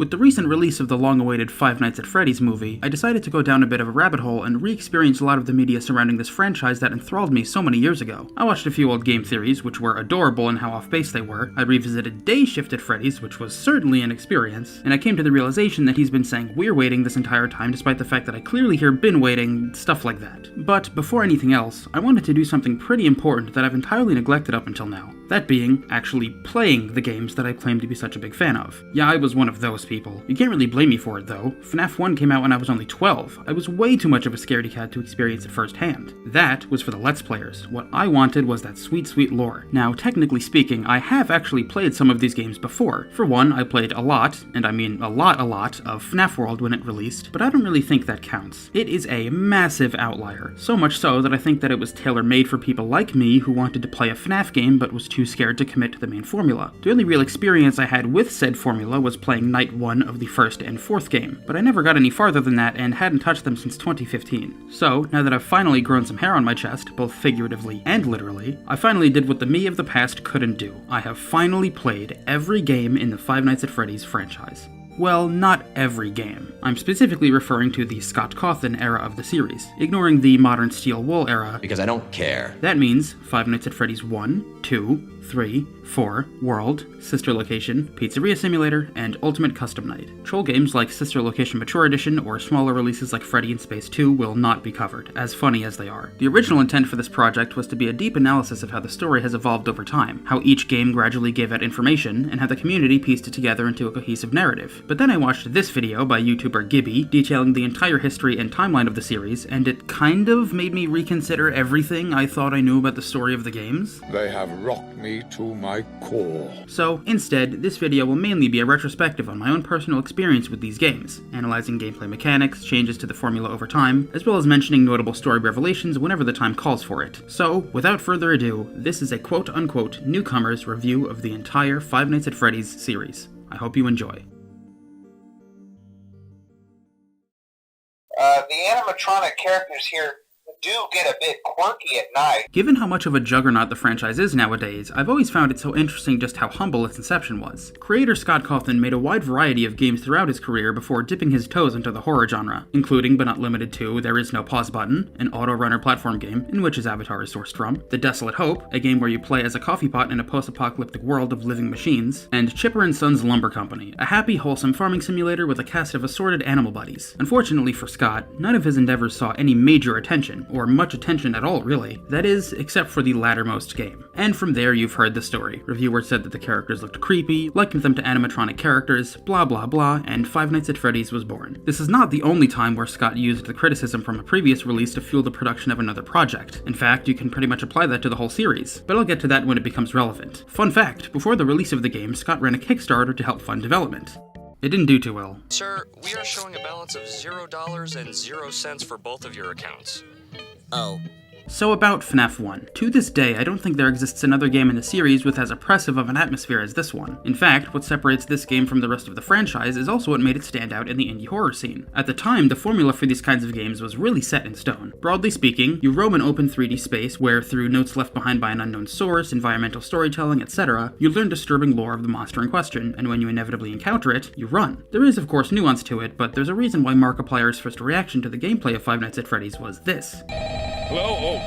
With the recent release of the long-awaited Five Nights at Freddy's movie, I decided to go down a bit of a rabbit hole and re-experience a lot of the media surrounding this franchise that enthralled me so many years ago. I watched a few old game theories, which were adorable in how off-base they were. I revisited Day Shift at Freddy's, which was certainly an experience, and I came to the realization that he's been saying "we're waiting" this entire time despite the fact that I clearly hear "been waiting," stuff like that. But before anything else, I wanted to do something pretty important that I've entirely neglected up until now. That being, actually playing the games that I claim to be such a big fan of. Yeah, I was one of those people. You can't really blame me for it though. FNAF 1 came out when I was only 12. I was way too much of a scaredy cat to experience it firsthand. That was for the Let's Players. What I wanted was that sweet, sweet lore. Now, technically speaking, I have actually played some of these games before. For one, I played a lot, and I mean a lot, of FNAF World when it released, but I don't really think that counts. It is a massive outlier. So much so that I think that it was tailor-made for people like me who wanted to play a FNAF game but was too scared to commit to the main formula. The only real experience I had with said formula was playing Night 1 of the first and fourth game, but I never got any farther than that and hadn't touched them since 2015. So, now that I've finally grown some hair on my chest, both figuratively and literally, I finally did what the me of the past couldn't do. I have finally played every game in the Five Nights at Freddy's franchise. Well, not every game. I'm specifically referring to the Scott Cawthon era of the series, ignoring the modern Steel Wool era. Because I don't care. That means Five Nights at Freddy's 1, 2, 3, 4, World, Sister Location, Pizzeria Simulator, and Ultimate Custom Night. Troll games like Sister Location Mature Edition or smaller releases like Freddy in Space 2 will not be covered, as funny as they are. The original intent for this project was to be a deep analysis of how the story has evolved over time, how each game gradually gave out information, and how the community pieced it together into a cohesive narrative. But then I watched this video by YouTuber Gibby detailing the entire history and timeline of the series, and it kind of made me reconsider everything I thought I knew about the story of the games. They have rocked me to my core. So, instead, this video will mainly be a retrospective on my own personal experience with these games, analyzing gameplay mechanics, changes to the formula over time, as well as mentioning notable story revelations whenever the time calls for it. So, without further ado, this is a quote-unquote newcomer's review of the entire Five Nights at Freddy's series. I hope you enjoy. The animatronic characters here do get a bit quirky at night. Given how much of a juggernaut the franchise is nowadays, I've always found it so interesting just how humble its inception was. Creator Scott Cawthon made a wide variety of games throughout his career before dipping his toes into the horror genre, including but not limited to There Is No Pause Button, an auto-runner platform game in which his avatar is sourced from, The Desolate Hope, a game where you play as a coffee pot in a post-apocalyptic world of living machines, and Chipper & Sons Lumber Company, a happy, wholesome farming simulator with a cast of assorted animal buddies. Unfortunately for Scott, none of his endeavors saw any major attention, or much attention at all, really. That is, except for the lattermost game. And from there you've heard the story. Reviewers said that the characters looked creepy, likened them to animatronic characters, blah blah blah, and Five Nights at Freddy's was born. This is not the only time where Scott used the criticism from a previous release to fuel the production of another project. In fact, you can pretty much apply that to the whole series, but I'll get to that when it becomes relevant. Fun fact, before the release of the game, Scott ran a Kickstarter to help fund development. It didn't do too well. Sir, we are showing a balance of $0 and 0 cents for both of your accounts. Oh. So about FNAF 1. To this day, I don't think there exists another game in the series with as oppressive of an atmosphere as this one. In fact, what separates this game from the rest of the franchise is also what made it stand out in the indie horror scene. At the time, the formula for these kinds of games was really set in stone. Broadly speaking, you roam an open 3D space where, through notes left behind by an unknown source, environmental storytelling, etc., you learn disturbing lore of the monster in question, and when you inevitably encounter it, you run. There is, of course, nuance to it, but there's a reason why Markiplier's first reaction to the gameplay of Five Nights at Freddy's was this. Hello?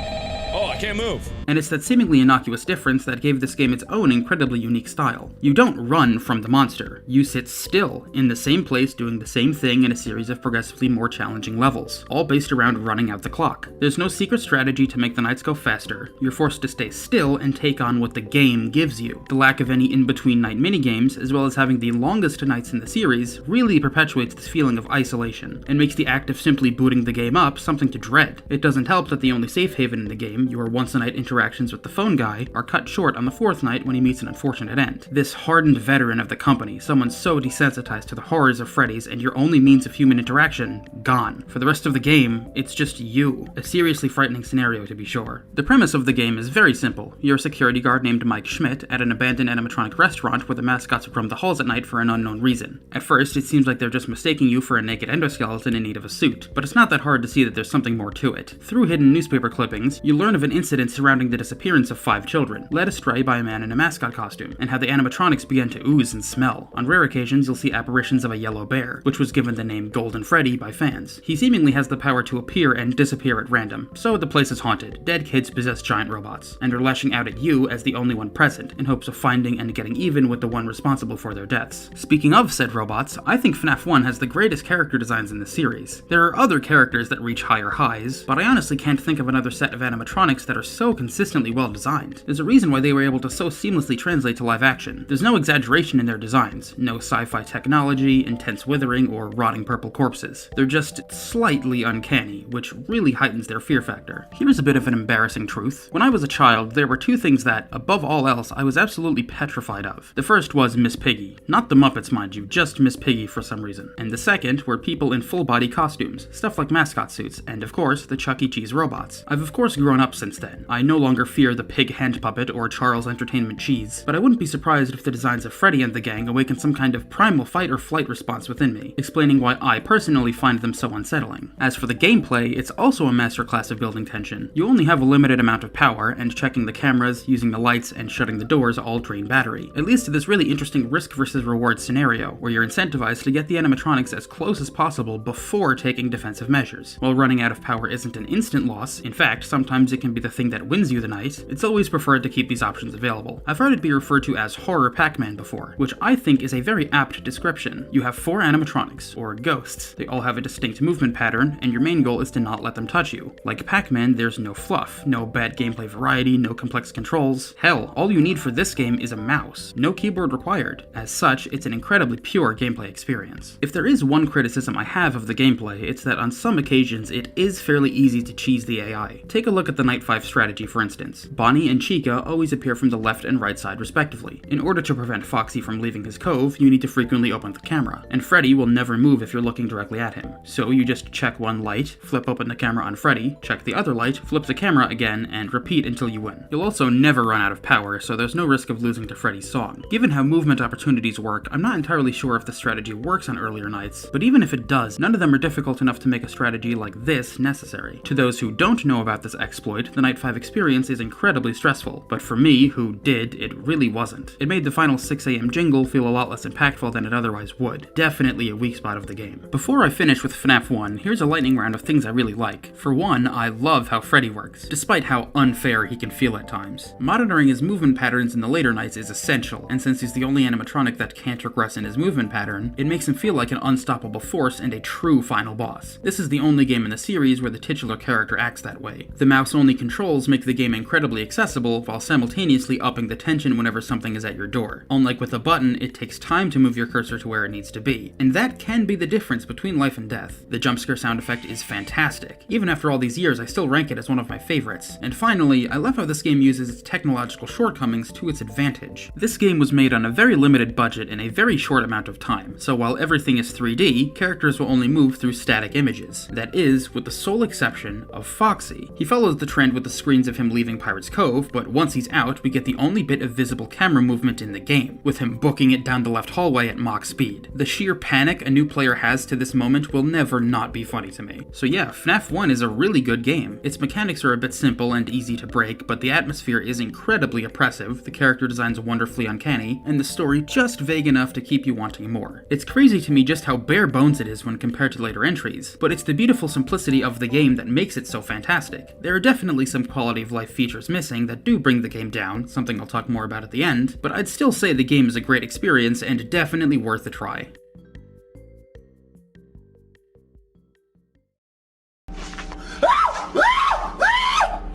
Oh, I can't move. And it's that seemingly innocuous difference that gave this game its own incredibly unique style. You don't run from the monster. You sit still, in the same place doing the same thing in a series of progressively more challenging levels, all based around running out the clock. There's no secret strategy to make the nights go faster. You're forced to stay still and take on what the game gives you. The lack of any in-between night minigames, as well as having the longest nights in the series, really perpetuates this feeling of isolation, and makes the act of simply booting the game up something to dread. It doesn't help that the only safe haven in the game, your once-a-night interactions with the phone guy, are cut short on the fourth night when he meets an unfortunate end. This hardened veteran of the company, someone so desensitized to the horrors of Freddy's and your only means of human interaction, gone. For the rest of the game, it's just you. A seriously frightening scenario, to be sure. The premise of the game is very simple. You're a security guard named Mike Schmidt at an abandoned animatronic restaurant where the mascots roam the halls at night for an unknown reason. At first, it seems like they're just mistaking you for a naked endoskeleton in need of a suit, but it's not that hard to see that there's something more to it. Through hidden newspaper clippings, you learn learn of an incident surrounding the disappearance of 5 children, led astray by a man in a mascot costume, and how the animatronics began to ooze and smell. On rare occasions, you'll see apparitions of a yellow bear, which was given the name Golden Freddy by fans. He seemingly has the power to appear and disappear at random, so the place is haunted. Dead kids possess giant robots, and are lashing out at you as the only one present, in hopes of finding and getting even with the one responsible for their deaths. Speaking of said robots, I think FNAF 1 has the greatest character designs in the series. There are other characters that reach higher highs, but I honestly can't think of another set of animatronics that are so consistently well designed. There's a reason why they were able to so seamlessly translate to live action. There's no exaggeration in their designs, no sci-fi technology, intense withering, or rotting purple corpses. They're just slightly uncanny, which really heightens their fear factor. Here's a bit of an embarrassing truth. When I was a child, there were 2 things that, above all else, I was absolutely petrified of. The first was Miss Piggy. Not the Muppets, mind you, just Miss Piggy for some reason. And the second were people in full-body costumes, stuff like mascot suits, and of course, the Chuck E. Cheese robots. I've of course grown up since then. I no longer fear the pig hand puppet or Charles Entertainment Cheese, but I wouldn't be surprised if the designs of Freddy and the gang awaken some kind of primal fight or flight response within me, explaining why I personally find them so unsettling. As for the gameplay, it's also a masterclass of building tension. You only have a limited amount of power, and checking the cameras, using the lights, and shutting the doors all drain battery. It leads to this really interesting risk versus reward scenario, where you're incentivized to get the animatronics as close as possible before taking defensive measures. While running out of power isn't an instant loss, in fact, sometimes it can be the thing that wins you the night, it's always preferred to keep these options available. I've heard it be referred to as Horror Pac-Man before, which I think is a very apt description. You have 4 animatronics, or ghosts. They all have a distinct movement pattern, and your main goal is to not let them touch you. Like Pac-Man, there's no fluff, no bad gameplay variety, no complex controls. Hell, all you need for this game is a mouse. No keyboard required. As such, it's an incredibly pure gameplay experience. If there is one criticism I have of the gameplay, it's that on some occasions it is fairly easy to cheese the AI. Take a look at the Night 5 strategy, for instance. Bonnie and Chica always appear from the left and right side respectively. In order to prevent Foxy from leaving his cove, you need to frequently open the camera, and Freddy will never move if you're looking directly at him. So you just check one light, flip open the camera on Freddy, check the other light, flip the camera again, and repeat until you win. You'll also never run out of power, so there's no risk of losing to Freddy's song. Given how movement opportunities work, I'm not entirely sure if the strategy works on earlier nights, but even if it does, none of them are difficult enough to make a strategy like this necessary. To those who don't know about this exploit, the Night 5 experience is incredibly stressful, but for me, who did, it really wasn't. It made the final 6 AM jingle feel a lot less impactful than it otherwise would. Definitely a weak spot of the game. Before I finish with FNAF 1, here's a lightning round of things I really like. For one, I love how Freddy works, despite how unfair he can feel at times. Monitoring his movement patterns in the later nights is essential, and since he's the only animatronic that can't regress in his movement pattern, it makes him feel like an unstoppable force and a true final boss. This is the only game in the series where the titular character acts that way. The mouse-only controls make the game incredibly accessible, while simultaneously upping the tension whenever something is at your door. Unlike with a button, it takes time to move your cursor to where it needs to be, and that can be the difference between life and death. The jumpscare sound effect is fantastic. Even after all these years, I still rank it as one of my favorites. And finally, I love how this game uses its technological shortcomings to its advantage. This game was made on a very limited budget in a very short amount of time, so while everything is 3D, characters will only move through static images. That is, with the sole exception of Foxy. He follows the trend with the screens of him leaving Pirate's Cove, but once he's out, we get the only bit of visible camera movement in the game, with him booking it down the left hallway at Mach speed. The sheer panic a new player has to this moment will never not be funny to me. So yeah, FNAF 1 is a really good game. Its mechanics are a bit simple and easy to break, but the atmosphere is incredibly oppressive, the character design's wonderfully uncanny, and the story just vague enough to keep you wanting more. It's crazy to me just how bare bones it is when compared to later entries, but it's the beautiful simplicity of the game that makes it so fantastic. There are definitely some quality of life features missing that do bring the game down, something I'll talk more about at the end, but I'd still say the game is a great experience and definitely worth a try.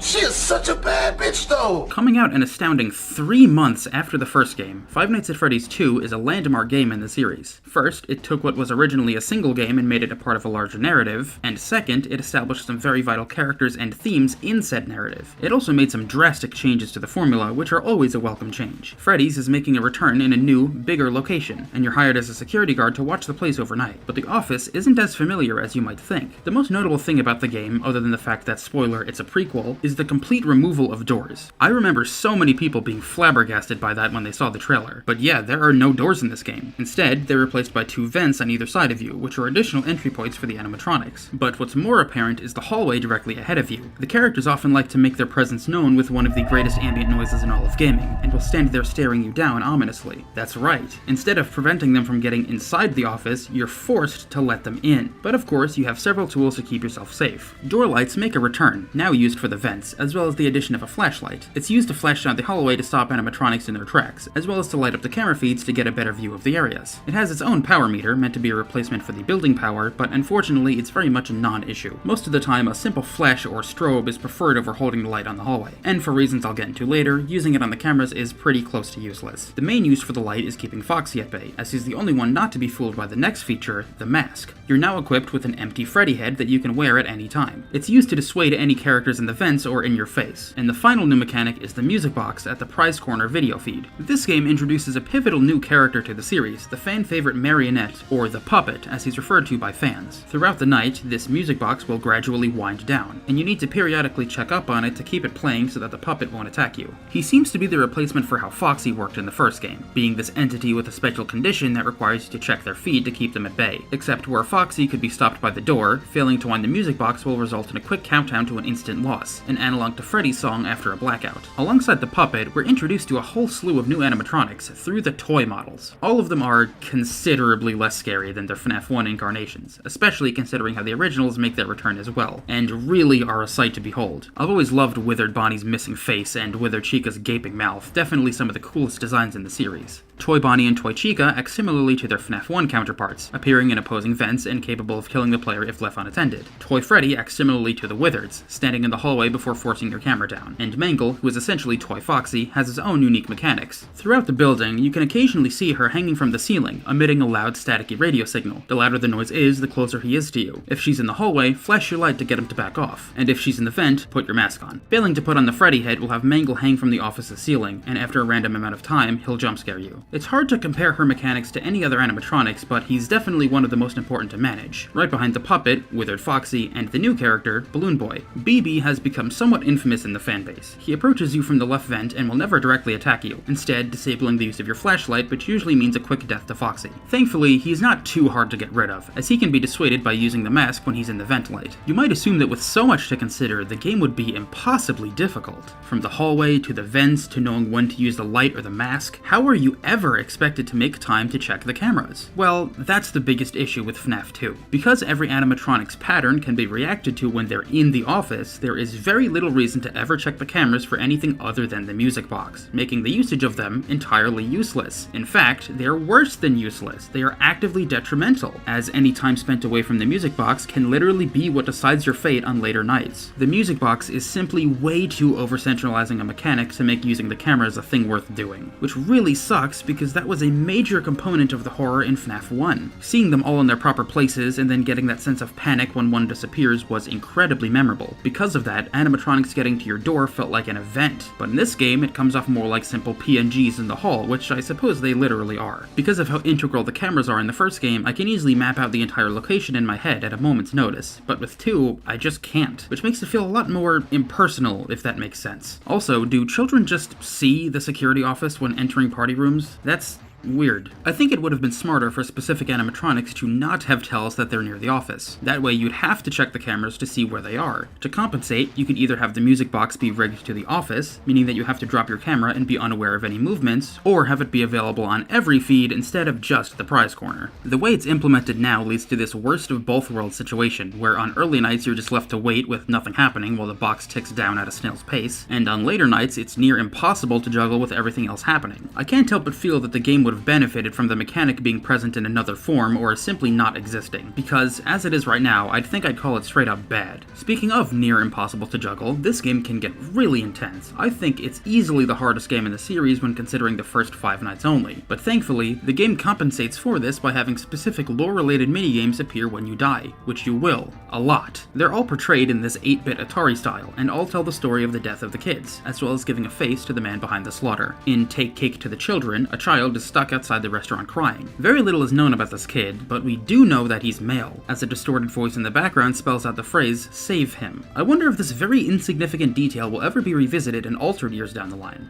She is such a bad bitch, though! Coming out an astounding 3 months after the first game, Five Nights at Freddy's 2 is a landmark game in the series. First, it took what was originally a single game and made it a part of a larger narrative, and second, it established some very vital characters and themes in said narrative. It also made some drastic changes to the formula, which are always a welcome change. Freddy's is making a return in a new, bigger location, and you're hired as a security guard to watch the place overnight, but the office isn't as familiar as you might think. The most notable thing about the game, other than the fact that, spoiler, it's a prequel, is the complete complete removal of doors. I remember so many people being flabbergasted by that when they saw the trailer. But yeah, there are no doors in this game. Instead, they're replaced by 2 vents on either side of you, which are additional entry points for the animatronics. But what's more apparent is the hallway directly ahead of you. The characters often like to make their presence known with one of the greatest ambient noises in all of gaming, and will stand there staring you down ominously. That's right. Instead of preventing them from getting inside the office, you're forced to let them in. But of course, you have several tools to keep yourself safe. Door lights make a return, now used for the vents, as well as the addition of a flashlight. It's used to flash down the hallway to stop animatronics in their tracks, as well as to light up the camera feeds to get a better view of the areas. It has its own power meter, meant to be a replacement for the building power, but unfortunately it's very much a non-issue. Most of the time, a simple flash or strobe is preferred over holding the light on the hallway. And for reasons I'll get into later, using it on the cameras is pretty close to useless. The main use for the light is keeping Foxy at bay, as he's the only one not to be fooled by the next feature, the mask. You're now equipped with an empty Freddy head that you can wear at any time. It's used to dissuade any characters in the vents or in your face. And the final new mechanic is the music box at the prize corner video feed. This game introduces a pivotal new character to the series, the fan favorite Marionette, or the Puppet, as he's referred to by fans. Throughout the night, this music box will gradually wind down, and you need to periodically check up on it to keep it playing so that the puppet won't attack you. He seems to be the replacement for how Foxy worked in the first game, being this entity with a special condition that requires you to check their feed to keep them at bay, except where Foxy could be stopped by the door, failing to wind the music box will result in a quick countdown to an instant loss, an analog to Freddy's song after a blackout. Alongside the puppet, we're introduced to a whole slew of new animatronics through the toy models. All of them are considerably less scary than their FNAF 1 incarnations, especially considering how the originals make their return as well, and really are a sight to behold. I've always loved Withered Bonnie's missing face and Withered Chica's gaping mouth, definitely some of the coolest designs in the series. Toy Bonnie and Toy Chica act similarly to their FNAF 1 counterparts, appearing in opposing vents and capable of killing the player if left unattended. Toy Freddy acts similarly to the Withereds, standing in the hallway before forcing your camera down. And Mangle, who is essentially Toy Foxy, has his own unique mechanics. Throughout the building, you can occasionally see her hanging from the ceiling, emitting a loud staticky radio signal. The louder the noise is, the closer he is to you. If she's in the hallway, flash your light to get him to back off. And if she's in the vent, put your mask on. Failing to put on the Freddy head will have Mangle hang from the office's ceiling, and after a random amount of time, he'll jump scare you. It's hard to compare her mechanics to any other animatronics, but he's definitely one of the most important to manage. Right behind the puppet, Withered Foxy, and the new character, Balloon Boy. BB has become somewhat infamous in the fanbase. He approaches you from the left vent and will never directly attack you, instead disabling the use of your flashlight, which usually means a quick death to Foxy. Thankfully, he's not too hard to get rid of, as he can be dissuaded by using the mask when he's in the vent light. You might assume that with so much to consider, the game would be impossibly difficult. From the hallway to the vents to knowing when to use the light or the mask, how are you ever expected to make time to check the cameras? Well, that's the biggest issue with FNAF 2. Because every animatronic's pattern can be reacted to when they're in the office, there is very little reason to ever check the cameras for anything other than the music box, making the usage of them entirely useless. In fact, they're worse than useless. They are actively detrimental, as any time spent away from the music box can literally be what decides your fate on later nights. The music box is simply way too over-centralizing a mechanic to make using the cameras a thing worth doing, which really sucks because that was a major component of the horror in FNAF 1. Seeing them all in their proper places and then getting that sense of panic when one disappears was incredibly memorable. Because of that, animatronics getting to your door felt like an event, but in this game it comes off more like simple PNGs in the hall, which I suppose they literally are. Because of how integral the cameras are in the first game, I can easily map out the entire location in my head at a moment's notice, but with 2, I just can't, which makes it feel a lot more impersonal, if that makes sense. Also, do children just see the security office when entering party rooms? That's weird. I think it would have been smarter for specific animatronics to not have tells that they're near the office. That way you'd have to check the cameras to see where they are. To compensate, you could either have the music box be rigged to the office, meaning that you have to drop your camera and be unaware of any movements, or have it be available on every feed instead of just the prize corner. The way it's implemented now leads to this worst of both worlds situation, where on early nights you're just left to wait with nothing happening while the box ticks down at a snail's pace, and on later nights it's near impossible to juggle with everything else happening. I can't help but feel that the game would have benefited from the mechanic being present in another form or simply not existing, because as it is right now, I'd think I'd call it straight up bad. Speaking of near impossible to juggle, this game can get really intense. I think it's easily the hardest game in the series when considering the first 5 nights only, but thankfully, the game compensates for this by having specific lore-related minigames appear when you die, which you will, a lot. They're all portrayed in this 8-bit Atari style, and all tell the story of the death of the kids, as well as giving a face to the man behind the slaughter. In Take Cake to the Children, a child is stopped stuck outside the restaurant crying. Very little is known about this kid, but we do know that he's male, as a distorted voice in the background spells out the phrase, "save him." I wonder if this very insignificant detail will ever be revisited and altered years down the line.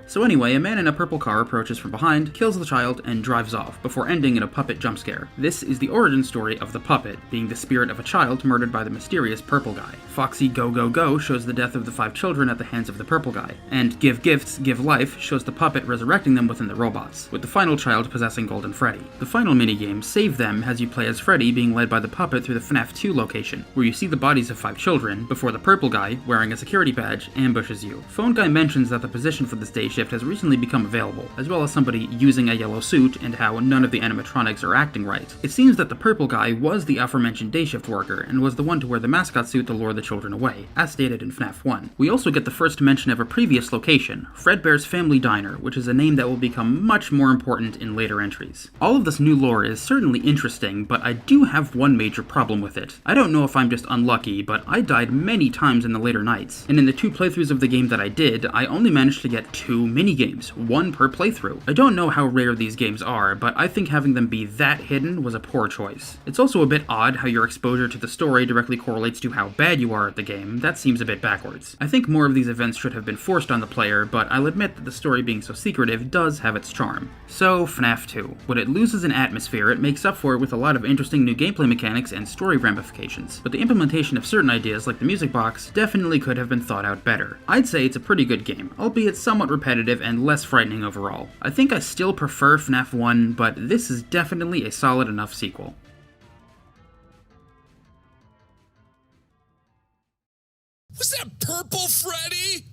So anyway, a man in a purple car approaches from behind, kills the child, and drives off, before ending in a puppet jump scare. This is the origin story of the puppet, being the spirit of a child murdered by the mysterious purple guy. Foxy Go Go Go shows the death of the 5 children at the hands of the purple guy, and Give Gifts, Give Life shows the puppet resurrecting them within the robots, with the final child possessing Golden Freddy. The final minigame, Save Them, has you play as Freddy being led by the puppet through the FNAF 2 location, where you see the bodies of 5 children, before the purple guy, wearing a security badge, ambushes you. Phone Guy mentions that the position for this day shift has recently become available, as well as somebody using a yellow suit and how none of the animatronics are acting right. It seems that the purple guy was the aforementioned day shift worker and was the one to wear the mascot suit to lure the children away, as stated in FNAF 1. We also get the first mention of a previous location, Fredbear's Family Diner, which is a name that will become much more important in later entries. All of this new lore is certainly interesting, but I do have one major problem with it. I don't know if I'm just unlucky, but I died many times in the later nights, and in the 2 playthroughs of the game that I did, I only managed to get 2 minigames, 1 per playthrough. I don't know how rare these games are, but I think having them be that hidden was a poor choice. It's also a bit odd how your exposure to the story directly correlates to how bad you are at the game. That seems a bit backwards. I think more of these events should have been forced on the player, but I'll admit that the story being so secretive does have its charm. So, FNAF 2. What it loses in atmosphere, it makes up for it with a lot of interesting new gameplay mechanics and story ramifications, but the implementation of certain ideas like the music box definitely could have been thought out better. I'd say it's a pretty good game, albeit somewhat repetitive and less frightening overall. I think I still prefer FNAF 1, but this is definitely a solid enough sequel. Was that Purple Freddy?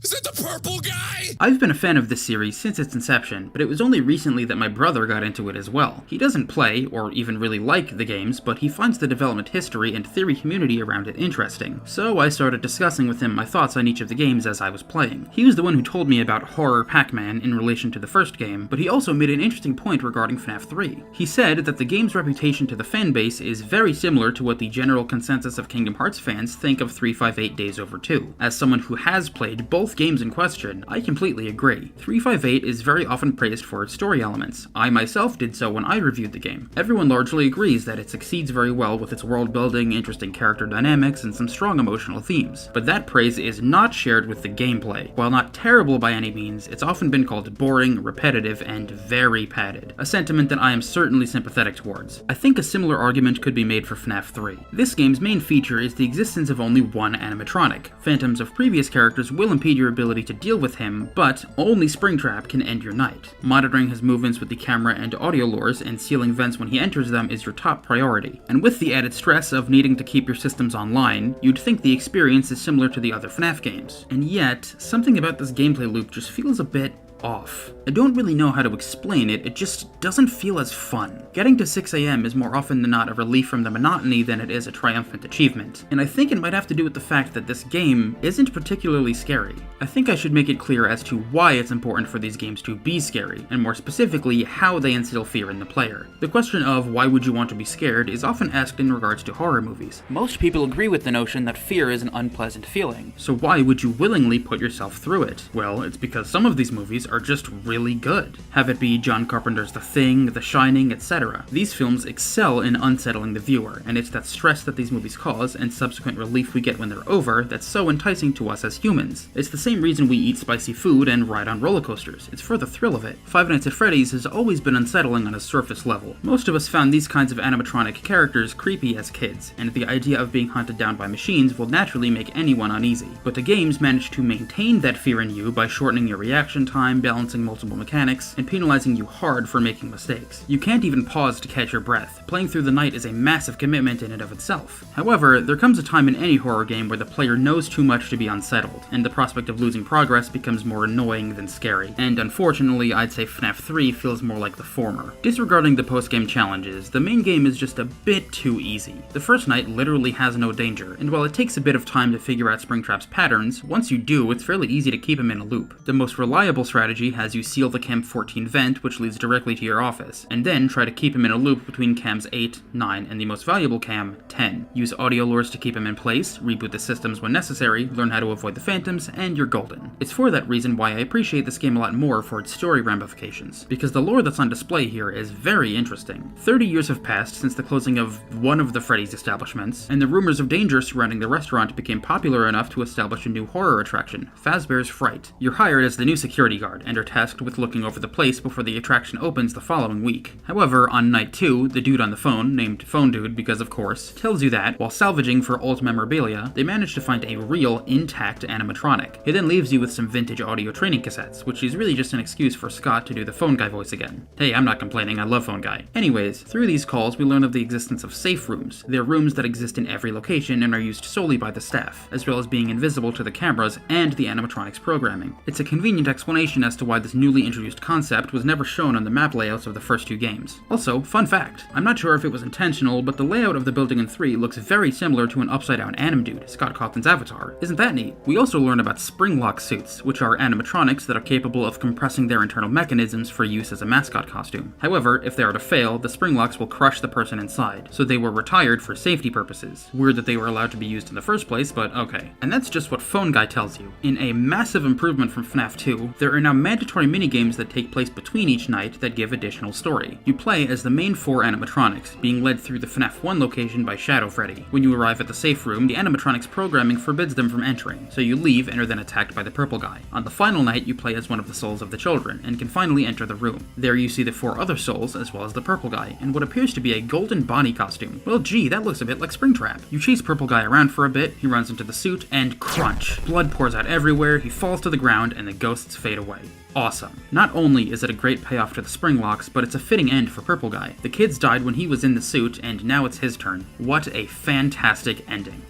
Is that the purple guy? I've been a fan of this series since its inception, but it was only recently that my brother got into it as well. He doesn't play, or even really like, the games, but he finds the development history and theory community around it interesting. So I started discussing with him my thoughts on each of the games as I was playing. He was the one who told me about Horror Pac-Man in relation to the first game, but he also made an interesting point regarding FNAF 3. He said that the game's reputation to the fanbase is very similar to what the general consensus of Kingdom Hearts fans think of 358 Days Over 2. As someone who has played both games in question, I completely agree. 358 is very often praised for its story elements. I myself did so when I reviewed the game. Everyone largely agrees that it succeeds very well with its world building, interesting character dynamics, and some strong emotional themes. But that praise is not shared with the gameplay. While not terrible by any means, it's often been called boring, repetitive, and very padded. A sentiment that I am certainly sympathetic towards. I think a similar argument could be made for FNAF 3. This game's main feature is the existence of only one animatronic. Phantoms of previous characters will impede your ability to deal with him, but only Springtrap can end your night. Monitoring his movements with the camera and audio lures and sealing vents when he enters them is your top priority. And with the added stress of needing to keep your systems online, you'd think the experience is similar to the other FNAF games. And yet, something about this gameplay loop just feels a bit off. I don't really know how to explain it, it just doesn't feel as fun. Getting to 6 AM is more often than not a relief from the monotony than it is a triumphant achievement, and I think it might have to do with the fact that this game isn't particularly scary. I think I should make it clear as to why it's important for these games to be scary, and more specifically, how they instill fear in the player. The question of why would you want to be scared is often asked in regards to horror movies. Most people agree with the notion that fear is an unpleasant feeling, so why would you willingly put yourself through it? Well, it's because some of these movies are just really good. Have it be John Carpenter's The Thing, The Shining, etc. These films excel in unsettling the viewer, and it's that stress that these movies cause and subsequent relief we get when they're over that's so enticing to us as humans. It's the same reason we eat spicy food and ride on roller coasters. It's for the thrill of it. Five Nights at Freddy's has always been unsettling on a surface level. Most of us found these kinds of animatronic characters creepy as kids, and the idea of being hunted down by machines will naturally make anyone uneasy. But the games manage to maintain that fear in you by shortening your reaction time, balancing multiple mechanics, and penalizing you hard for making mistakes. You can't even pause to catch your breath. Playing through the night is a massive commitment in and of itself. However, there comes a time in any horror game where the player knows too much to be unsettled, and the prospect of losing progress becomes more annoying than scary. And unfortunately, I'd say FNAF 3 feels more like the former. Disregarding the post-game challenges, the main game is just a bit too easy. The first night literally has no danger, and while it takes a bit of time to figure out Springtrap's patterns, once you do, it's fairly easy to keep him in a loop. The most reliable strategy strategy has you seal the Cam 14 vent, which leads directly to your office, and then try to keep him in a loop between Cams 8, 9, and the most valuable Cam, 10. Use audio lures to keep him in place, reboot the systems when necessary, learn how to avoid the phantoms, and you're golden. It's for that reason why I appreciate this game a lot more for its story ramifications, because the lore that's on display here is very interesting. 30 years have passed since the closing of one of the Freddy's establishments, and the rumors of danger surrounding the restaurant became popular enough to establish a new horror attraction, Fazbear's Fright. You're hired as the new security guard, and are tasked with looking over the place before the attraction opens the following week. However, on night 2, the dude on the phone, named Phone Dude because of course, tells you that, while salvaging for old memorabilia, they managed to find a real, intact animatronic. He then leaves you with some vintage audio training cassettes, which is really just an excuse for Scott to do the phone guy voice again. Hey, I'm not complaining, I love Phone Guy. Anyways, through these calls we learn of the existence of safe rooms. They're rooms that exist in every location and are used solely by the staff, as well as being invisible to the cameras and the animatronics programming. It's a convenient explanation as to why this newly introduced concept was never shown on the map layouts of the first 2 games. Also, fun fact, I'm not sure if it was intentional, but the layout of the building in 3 looks very similar to an upside-down anim dude, Scott Cawthon's avatar. Isn't that neat? We also learn about spring lock suits, which are animatronics that are capable of compressing their internal mechanisms for use as a mascot costume. However, if they are to fail, the spring locks will crush the person inside, so they were retired for safety purposes. Weird that they were allowed to be used in the first place, but okay. And that's just what Phone Guy tells you. In a massive improvement from FNAF 2, there are now mandatory minigames that take place between each night that give additional story. You play as the main 4 animatronics, being led through the FNAF 1 location by Shadow Freddy. When you arrive at the safe room, the animatronics programming forbids them from entering, so you leave and are then attacked by the purple guy. On the final night, you play as one of the souls of the children, and can finally enter the room. There you see the 4 other souls, as well as the purple guy, in what appears to be a golden Bonnie costume. Well gee, that looks a bit like Springtrap. You chase purple guy around for a bit, he runs into the suit, and crunch! Blood pours out everywhere, he falls to the ground, and the ghosts fade away. Awesome. Not only is it a great payoff to the spring locks, but it's a fitting end for Purple Guy. The kids died when he was in the suit, and now it's his turn. What a fantastic ending.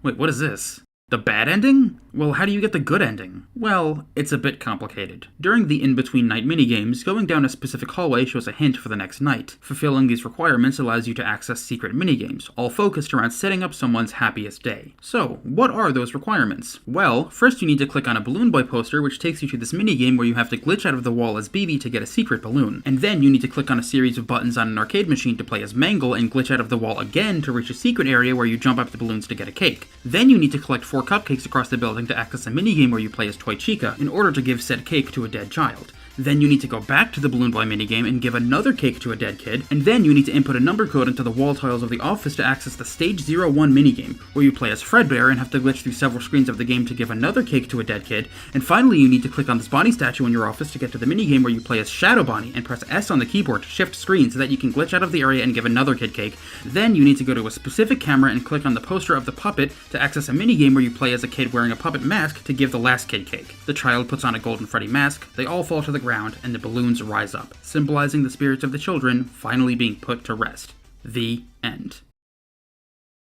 Wait, what is this? The bad ending? Well, how do you get the good ending? Well, it's a bit complicated. During the in-between night minigames, going down a specific hallway shows a hint for the next night. Fulfilling these requirements allows you to access secret minigames, all focused around setting up someone's happiest day. So, what are those requirements? Well, first you need to click on a Balloon Boy poster, which takes you to this minigame where you have to glitch out of the wall as BB to get a secret balloon. And then you need to click on a series of buttons on an arcade machine to play as Mangle and glitch out of the wall again to reach a secret area where you jump up the balloons to get a cake. Then you need to collect 4 cupcakes across the building to access a minigame where you play as Toy Chica in order to give said cake to a dead child. Then you need to go back to the Balloon Boy minigame and give another cake to a dead kid, and then you need to input a number code into the wall tiles of the office to access the Stage 01 minigame, where you play as Fredbear and have to glitch through several screens of the game to give another cake to a dead kid, and finally you need to click on this Bonnie statue in your office to get to the minigame where you play as Shadow Bonnie and press S on the keyboard to shift screens so that you can glitch out of the area and give another kid cake. Then you need to go to a specific camera and click on the poster of the puppet to access a minigame where you play as a kid wearing a puppet mask to give the last kid cake. The child puts on a golden Freddy mask, they all fall to the ground, and the balloons rise up, symbolizing the spirits of the children finally being put to rest. The end.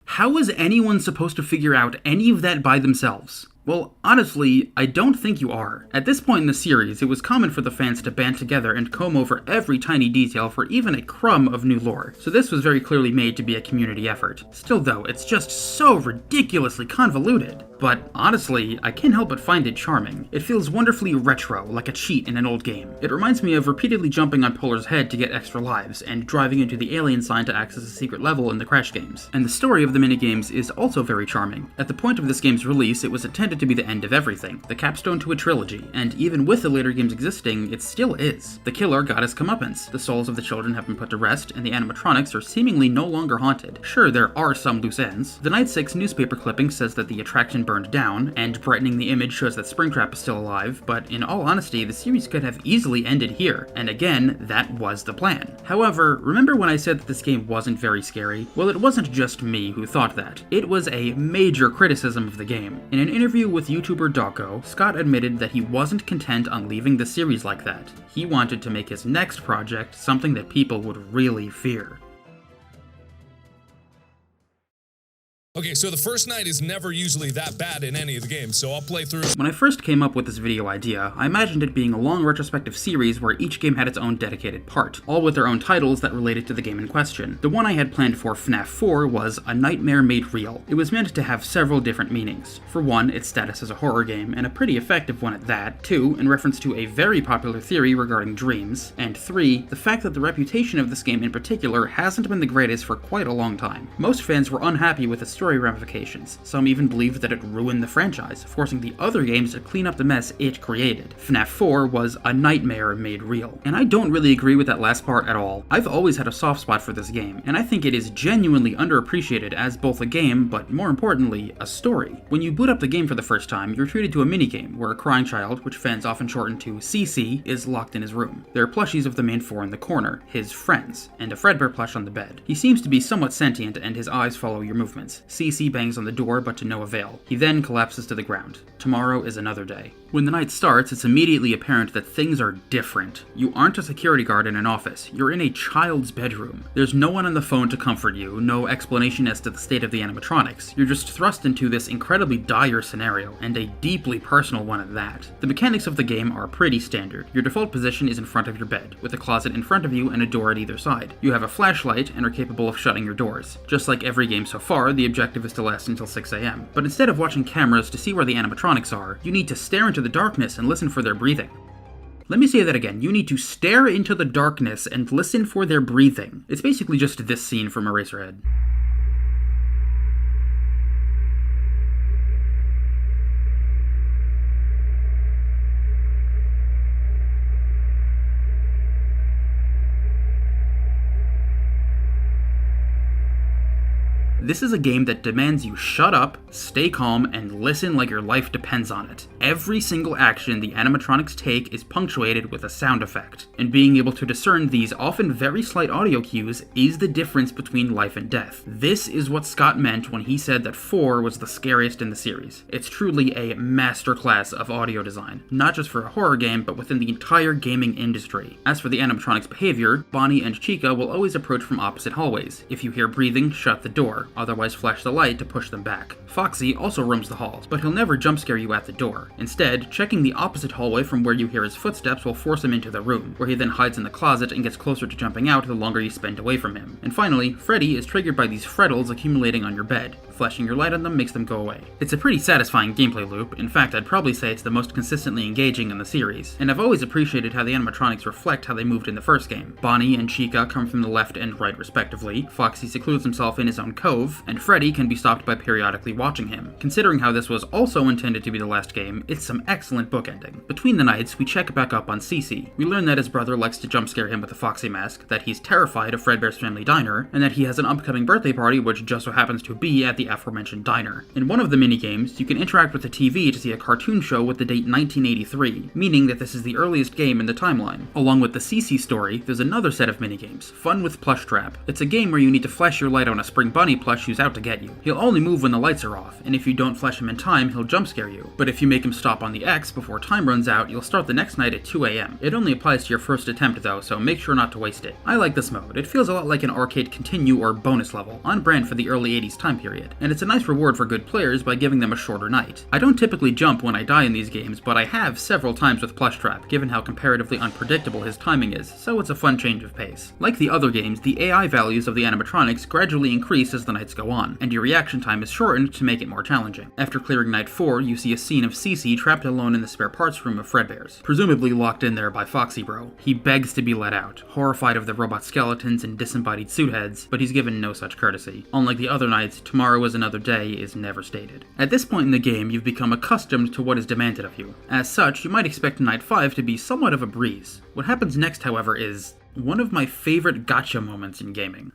How is anyone supposed to figure out any of that by themselves? Well, honestly, I don't think you are. At this point in the series, it was common for the fans to band together and comb over every tiny detail for even a crumb of new lore, so this was very clearly made to be a community effort. Still though, it's just so ridiculously convoluted. But honestly, I can't help but find it charming. It feels wonderfully retro, like a cheat in an old game. It reminds me of repeatedly jumping on Polar's head to get extra lives, and driving into the alien sign to access a secret level in the Crash games. And the story of the minigames is also very charming. At the point of this game's release, it was intended to be the end of everything, the capstone to a trilogy, and even with the later games existing, it still is. The killer got his comeuppance, the souls of the children have been put to rest, and the animatronics are seemingly no longer haunted. Sure, there are some loose ends. The Night 6 newspaper clipping says that the attraction burned down, and brightening the image shows that Springtrap is still alive, but in all honesty, the series could have easily ended here, and again, that was the plan. However, remember when I said that this game wasn't very scary? Well, it wasn't just me who thought that. It was a major criticism of the game. In an interview with YouTuber Dawko, Scott admitted that he wasn't content on leaving the series like that. He wanted to make his next project something that people would really fear. Okay, so the first night is never usually that bad in any of the games, so I'll play through. When I first came up with this video idea, I imagined it being a long retrospective series where each game had its own dedicated part, all with their own titles that related to the game in question. The one I had planned for FNAF 4 was A Nightmare Made Real. It was meant to have several different meanings. For one, its status as a horror game, and a pretty effective one at that. Two, in reference to a very popular theory regarding dreams. And three, the fact that the reputation of this game in particular hasn't been the greatest for quite a long time. Most fans were unhappy with its story ramifications. Some even believed that it ruined the franchise, forcing the other games to clean up the mess it created. FNAF 4 was a nightmare made real. And I don't really agree with that last part at all. I've always had a soft spot for this game, and I think it is genuinely underappreciated as both a game, but more importantly, a story. When you boot up the game for the first time, you're treated to a minigame where a crying child, which fans often shorten to CC, is locked in his room. There are plushies of the main four in the corner, his friends, and a Fredbear plush on the bed. He seems to be somewhat sentient and his eyes follow your movements. CC bangs on the door, but to no avail. He then collapses to the ground. Tomorrow is another day. When the night starts, it's immediately apparent that things are different. You aren't a security guard in an office. You're in a child's bedroom. There's no one on the phone to comfort you, no explanation as to the state of the animatronics. You're just thrust into this incredibly dire scenario, and a deeply personal one at that. The mechanics of the game are pretty standard. Your default position is in front of your bed, with a closet in front of you and a door at either side. You have a flashlight and are capable of shutting your doors. Just like every game so far, the objective is to last until 6 AM. But instead of watching cameras to see where the animatronics are, you need to stare into the darkness and listen for their breathing. Let me say that again. You need to stare into the darkness and listen for their breathing. It's basically just this scene from Eraserhead. This is a game that demands you shut up, stay calm, and listen like your life depends on it. Every single action the animatronics take is punctuated with a sound effect, and being able to discern these often very slight audio cues is the difference between life and death. This is what Scott meant when he said that 4 was the scariest in the series. It's truly a masterclass of audio design, not just for a horror game, but within the entire gaming industry. As for the animatronics' behavior, Bonnie and Chica will always approach from opposite hallways. If you hear breathing, shut the door. Otherwise flash the light to push them back. Foxy also roams the halls, but he'll never jump scare you at the door. Instead, checking the opposite hallway from where you hear his footsteps will force him into the room, where he then hides in the closet and gets closer to jumping out the longer you spend away from him. And finally, Freddy is triggered by these freckles accumulating on your bed. Flashing your light on them makes them go away. It's a pretty satisfying gameplay loop. In fact, I'd probably say it's the most consistently engaging in the series. And I've always appreciated how the animatronics reflect how they moved in the first game. Bonnie and Chica come from the left and right respectively, Foxy secludes himself in his own cove, and Freddy can be stopped by periodically watching him. Considering how this was also intended to be the last game, it's some excellent bookending. Between the nights, we check back up on CC. We learn that his brother likes to jump scare him with a Foxy mask, that he's terrified of Fredbear's family diner, and that he has an upcoming birthday party which just so happens to be at the aforementioned diner. In one of the minigames, you can interact with the TV to see a cartoon show with the date 1983, meaning that this is the earliest game in the timeline. Along with the CC story, there's another set of minigames, Fun with Plush Trap. It's a game where you need to flash your light on a spring bunny plush who's out to get you. He'll only move when the lights are off, and if you don't flash him in time, he'll jump scare you. But if you make him stop on the X before time runs out, you'll start the next night at 2 AM. It only applies to your first attempt though, so make sure not to waste it. I like this mode. It feels a lot like an arcade continue or bonus level, on brand for the early 80s time period, and it's a nice reward for good players by giving them a shorter night. I don't typically jump when I die in these games, but I have several times with Plush Trap, given how comparatively unpredictable his timing is, so it's a fun change of pace. Like the other games, the AI values of the animatronics gradually increase as the nights go on, and your reaction time is shortened to make it more challenging. After clearing night 4, you see a scene of CC trapped alone in the spare parts room of Fredbear's, presumably locked in there by Foxy Bro. He begs to be let out, horrified of the robot skeletons and disembodied suit heads, but he's given no such courtesy. Unlike the other nights, tomorrow is another day is never stated. At this point in the game, you've become accustomed to what is demanded of you. As such, you might expect night 5 to be somewhat of a breeze. What happens next, however, is one of my favorite gotcha moments in gaming.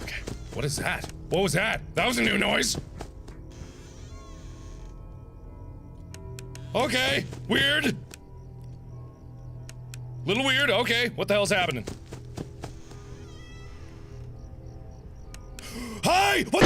Okay, what is that? What was that? That was a new noise! Okay, weird! Little weird, okay. What the hell's happening? Hi! What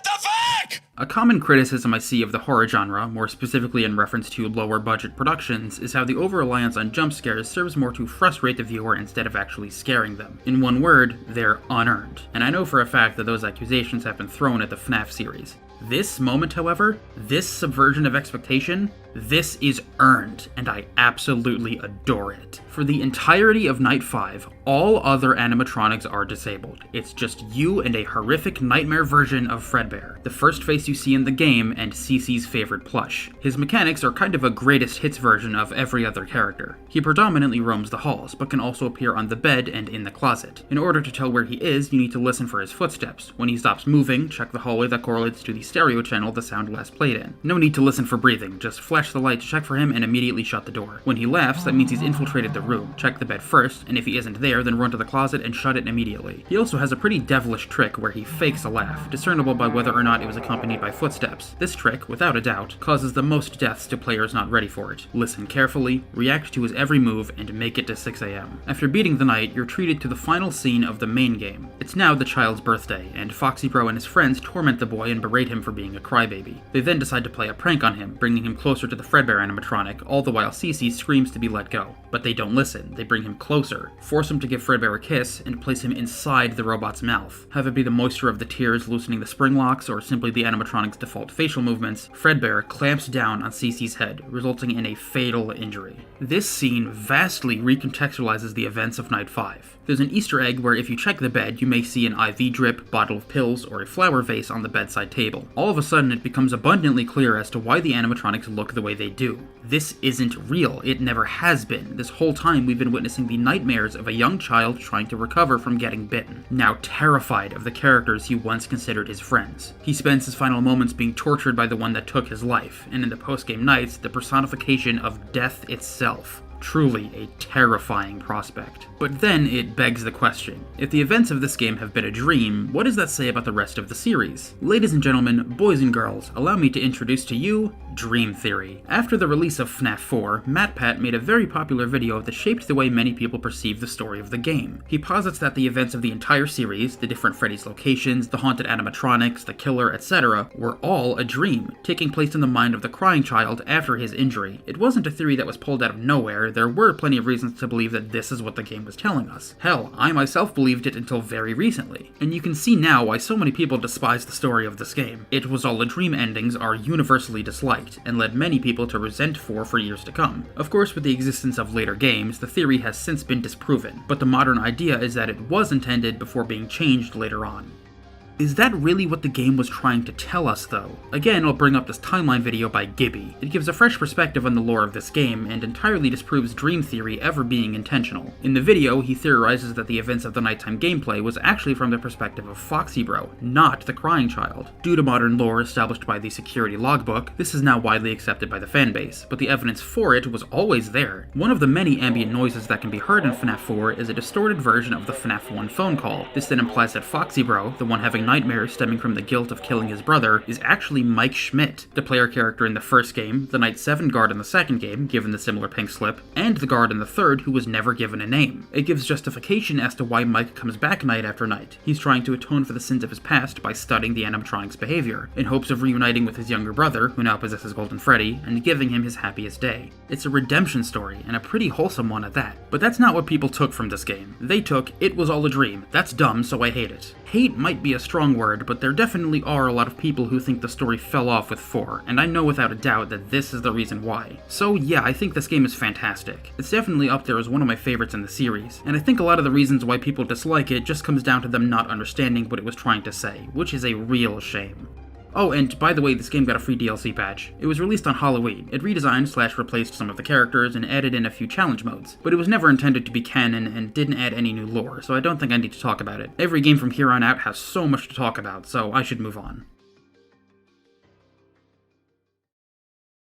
the fuck? A common criticism I see of the horror genre, more specifically in reference to lower budget productions, is how the over-reliance on jump scares serves more to frustrate the viewer instead of actually scaring them. In one word, they're unearned. And I know for a fact that those accusations have been thrown at the FNAF series. This moment, however, this subversion of expectation, this is earned, and I absolutely adore it. For the entirety of Night 5, all other animatronics are disabled. It's just you and a horrific nightmare version of Fredbear, the first face you see in the game and Cece's favorite plush. His mechanics are kind of a greatest hits version of every other character. He predominantly roams the halls, but can also appear on the bed and in the closet. In order to tell where he is, you need to listen for his footsteps. When he stops moving, check the hallway that correlates to the stereo channel the sound last played in. No need to listen for breathing, just flash the light to check for him and immediately shut the door. When he laughs, that means he's infiltrated the room. Check the bed first, and if he isn't there, then run to the closet and shut it immediately. He also has a pretty devilish trick where he fakes a laugh, discernible by whether or not it was accompanied by footsteps. This trick, without a doubt, causes the most deaths to players not ready for it. Listen carefully, react to his every move, and make it to 6 AM. After beating the night, you're treated to the final scene of the main game. It's now the child's birthday, and Foxy Bro and his friends torment the boy and berate him for being a crybaby. They then decide to play a prank on him, bringing him closer to the Fredbear animatronic, all the while Cece screams to be let go. But they don't listen, they bring him closer, force him to give Fredbear a kiss, and place him inside the robot's mouth. Have it be the moisture of the tears loosening the spring locks, or simply the animatronic's default facial movements, Fredbear clamps down on Cece's head, resulting in a fatal injury. This scene vastly recontextualizes the events of Night 5. There's an Easter egg where if you check the bed, you may see an IV drip, bottle of pills, or a flower vase on the bedside table. All of a sudden, it becomes abundantly clear as to why the animatronics look the way they do. This isn't real. It never has been. This whole time, we've been witnessing the nightmares of a young child trying to recover from getting bitten, now terrified of the characters he once considered his friends. He spends his final moments being tortured by the one that took his life, and in the post-game nights, the personification of death itself. Truly a terrifying prospect. But then it begs the question, if the events of this game have been a dream, what does that say about the rest of the series? Ladies and gentlemen, boys and girls, allow me to introduce to you Dream Theory. After the release of FNAF 4, MatPat made a very popular video that shaped the way many people perceive the story of the game. He posits that the events of the entire series, the different Freddy's locations, the haunted animatronics, the killer, etc., were all a dream, taking place in the mind of the crying child after his injury. It wasn't a theory that was pulled out of nowhere. There were plenty of reasons to believe that this is what the game was telling us. Hell, I myself believed it until very recently. And you can see now why so many people despise the story of this game. It was all a dream endings are universally disliked, and led many people to resent 4 for years to come. Of course, with the existence of later games, the theory has since been disproven, but the modern idea is that it was intended before being changed later on. Is that really what the game was trying to tell us, though? Again, I'll bring up this timeline video by Gibby. It gives a fresh perspective on the lore of this game, and entirely disproves Dream Theory ever being intentional. In the video, he theorizes that the events of the nighttime gameplay was actually from the perspective of Foxy Bro, not the crying child. Due to modern lore established by the security logbook, this is now widely accepted by the fanbase, but the evidence for it was always there. One of the many ambient noises that can be heard in FNAF 4 is a distorted version of the FNAF 1 phone call. This then implies that Foxy Bro, the one having nightmares stemming from the guilt of killing his brother, is actually Mike Schmidt, the player character in the first game, the Night 7 guard in the second game, given the similar pink slip, and the guard in the third who was never given a name. It gives justification as to why Mike comes back night after night. He's trying to atone for the sins of his past by studying the animatronic's behavior, in hopes of reuniting with his younger brother, who now possesses Golden Freddy, and giving him his happiest day. It's a redemption story, and a pretty wholesome one at that. But that's not what people took from this game. They took, it was all a dream, that's dumb, so I hate it. Hate might be a strong word, but there definitely are a lot of people who think the story fell off with 4, and I know without a doubt that this is the reason why. So yeah, I think this game is fantastic. It's definitely up there as one of my favorites in the series, and I think a lot of the reasons why people dislike it just comes down to them not understanding what it was trying to say, which is a real shame. Oh, and by the way, this game got a free DLC patch. It was released on Halloween. It redesigned/replaced some of the characters and added in a few challenge modes, but it was never intended to be canon and didn't add any new lore, so I don't think I need to talk about it. Every game from here on out has so much to talk about, so I should move on.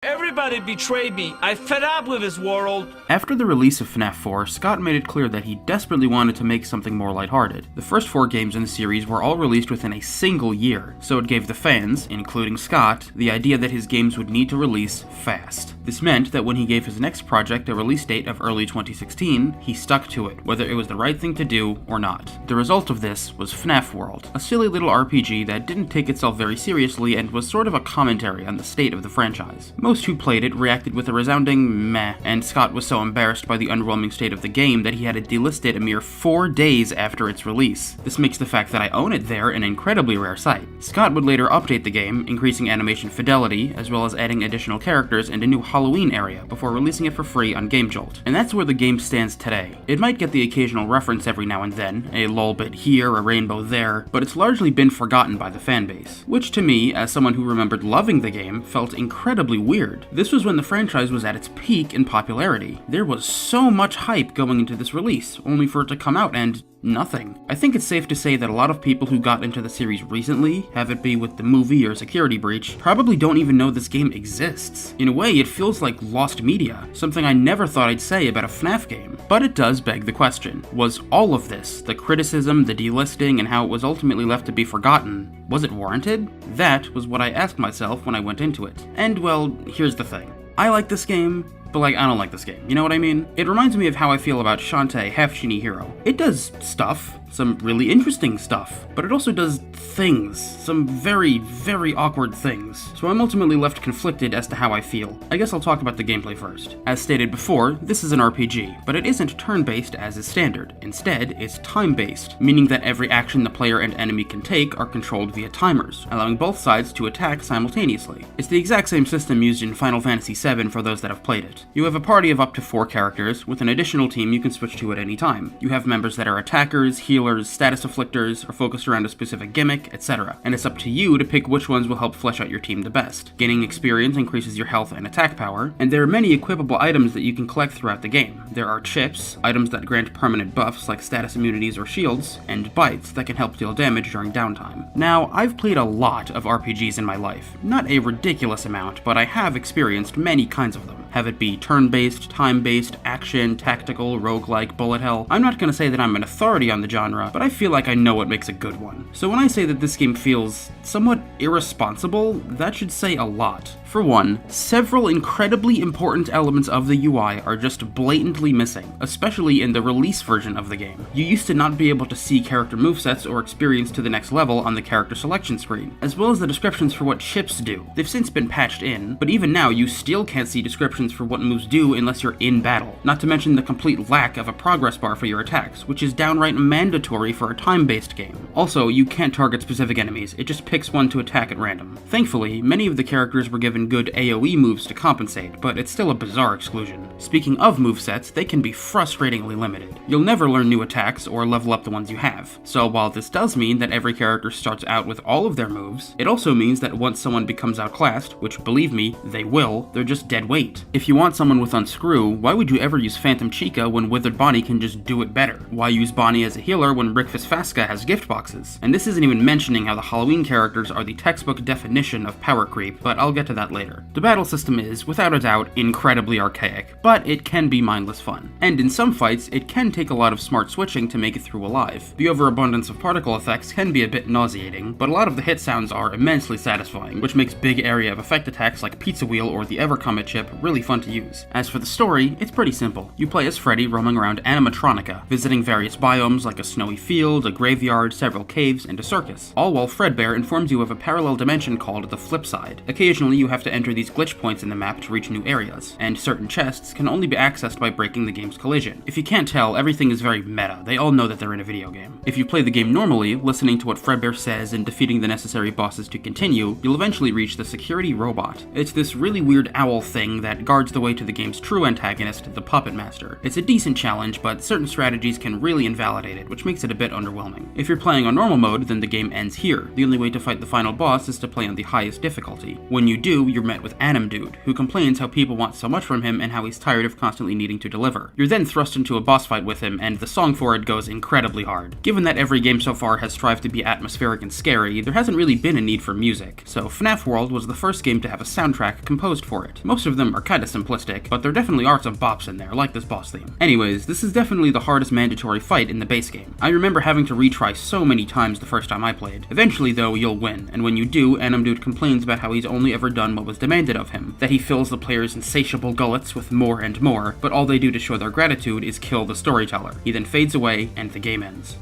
Everybody Everybody betrayed me. I fed up with this world. After the release of FNAF 4, Scott made it clear that he desperately wanted to make something more lighthearted. The first 4 games in the series were all released within a single year, so it gave the fans, including Scott, the idea that his games would need to release fast. This meant that when he gave his next project a release date of early 2016, he stuck to it, whether it was the right thing to do or not. The result of this was FNAF World, a silly little RPG that didn't take itself very seriously and was sort of a commentary on the state of the franchise. Most who played it reacted with a resounding meh, and Scott was so embarrassed by the underwhelming state of the game that he had to delist it a mere 4 days after its release. This makes the fact that I own it there an incredibly rare sight. Scott would later update the game, increasing animation fidelity, as well as adding additional characters and a new Halloween area before releasing it for free on GameJolt. And that's where the game stands today. It might get the occasional reference every now and then, a lol bit here, a rainbow there, but it's largely been forgotten by the fanbase, which to me, as someone who remembered loving the game, felt incredibly weird. This was when the franchise was at its peak in popularity. There was so much hype going into this release, only for it to come out and nothing. I think it's safe to say that a lot of people who got into the series recently, have it be with the movie or Security Breach, probably don't even know this game exists. In a way, it feels like lost media, something I never thought I'd say about a FNAF game. But it does beg the question, was all of this, the criticism, the delisting, and how it was ultimately left to be forgotten, was it warranted? That was what I asked myself when I went into it. And well, here's the thing. I like this game, but I don't like this game, you know what I mean? It reminds me of how I feel about Shantae, Half Genie Hero. It does stuff, some really interesting stuff, but it also does things, some very, very awkward things. So I'm ultimately left conflicted as to how I feel. I guess I'll talk about the gameplay first. As stated before, this is an RPG, but it isn't turn-based as is standard. Instead, it's time-based, meaning that every action the player and enemy can take are controlled via timers, allowing both sides to attack simultaneously. It's the exact same system used in Final Fantasy VII for those that have played it. You have a party of up to 4 characters, with an additional team you can switch to at any time. You have members that are attackers, healers, status afflictors, are focused around a specific gimmick, etc. And it's up to you to pick which ones will help flesh out your team the best. Gaining experience increases your health and attack power, and there are many equipable items that you can collect throughout the game. There are chips, items that grant permanent buffs like status immunities or shields, and bites that can help deal damage during downtime. Now, I've played a lot of RPGs in my life. Not a ridiculous amount, but I have experienced many kinds of them. Have it be turn-based, time-based, action, tactical, roguelike, bullet hell. I'm not gonna say that I'm an authority on the genre, but I feel like I know what makes a good one. So when I say that this game feels somewhat irresponsible, that should say a lot. For one, several incredibly important elements of the UI are just blatantly missing, especially in the release version of the game. You used to not be able to see character movesets or experience to the next level on the character selection screen, as well as the descriptions for what chips do. They've since been patched in, but even now you still can't see descriptions for what moves do unless you're in battle, not to mention the complete lack of a progress bar for your attacks, which is downright mandatory for a time-based game. Also, you can't target specific enemies, it just picks one to attack at random. Thankfully, many of the characters were given good AoE moves to compensate, but it's still a bizarre exclusion. Speaking of movesets, they can be frustratingly limited. You'll never learn new attacks or level up the ones you have. So while this does mean that every character starts out with all of their moves, it also means that once someone becomes outclassed, which believe me, they will, they're just dead weight. If you want someone with Unscrew, why would you ever use Phantom Chica when Withered Bonnie can just do it better? Why use Bonnie as a healer when Breakfast Fasca has gift boxes? And this isn't even mentioning how the Halloween characters are the textbook definition of power creep, but I'll get to that later. The battle system is, without a doubt, incredibly archaic, but it can be mindless fun. And in some fights, it can take a lot of smart switching to make it through alive. The overabundance of particle effects can be a bit nauseating, but a lot of the hit sounds are immensely satisfying, which makes big area of effect attacks like Pizza Wheel or the Evercomet chip really fun to use. As for the story, it's pretty simple. You play as Freddy roaming around Animatronica, visiting various biomes like a snowy field, a graveyard, several caves, and a circus, all while Fredbear informs you of a parallel dimension called the Flip Side. Occasionally, you have to enter these glitch points in the map to reach new areas, and certain chests can only be accessed by breaking the game's collision. If you can't tell, everything is very meta. They all know that they're in a video game. If you play the game normally, listening to what Fredbear says and defeating the necessary bosses to continue, you'll eventually reach the security robot. It's this really weird owl thing that guards the way to the game's true antagonist, the Puppet Master. It's a decent challenge, but certain strategies can really invalidate it, which makes it a bit underwhelming. If you're playing on normal mode, then the game ends here. The only way to fight the final boss is to play on the highest difficulty. When you do, 2, you're met with Dude, who complains how people want so much from him and how he's tired of constantly needing to deliver. You're then thrust into a boss fight with him, and the song for it goes incredibly hard. Given that every game so far has strived to be atmospheric and scary, there hasn't really been a need for music, so FNAF World was the first game to have a soundtrack composed for it. Most of them are kinda simplistic, but there definitely are some bops in there, like this boss theme. Anyways, this is definitely the hardest mandatory fight in the base game. I remember having to retry so many times the first time I played. Eventually though, you'll win, and when you do, Dude complains about how he's only ever done what was demanded of him, that he fills the player's insatiable gullets with more and more, but all they do to show their gratitude is kill the storyteller. He then fades away, and the game ends.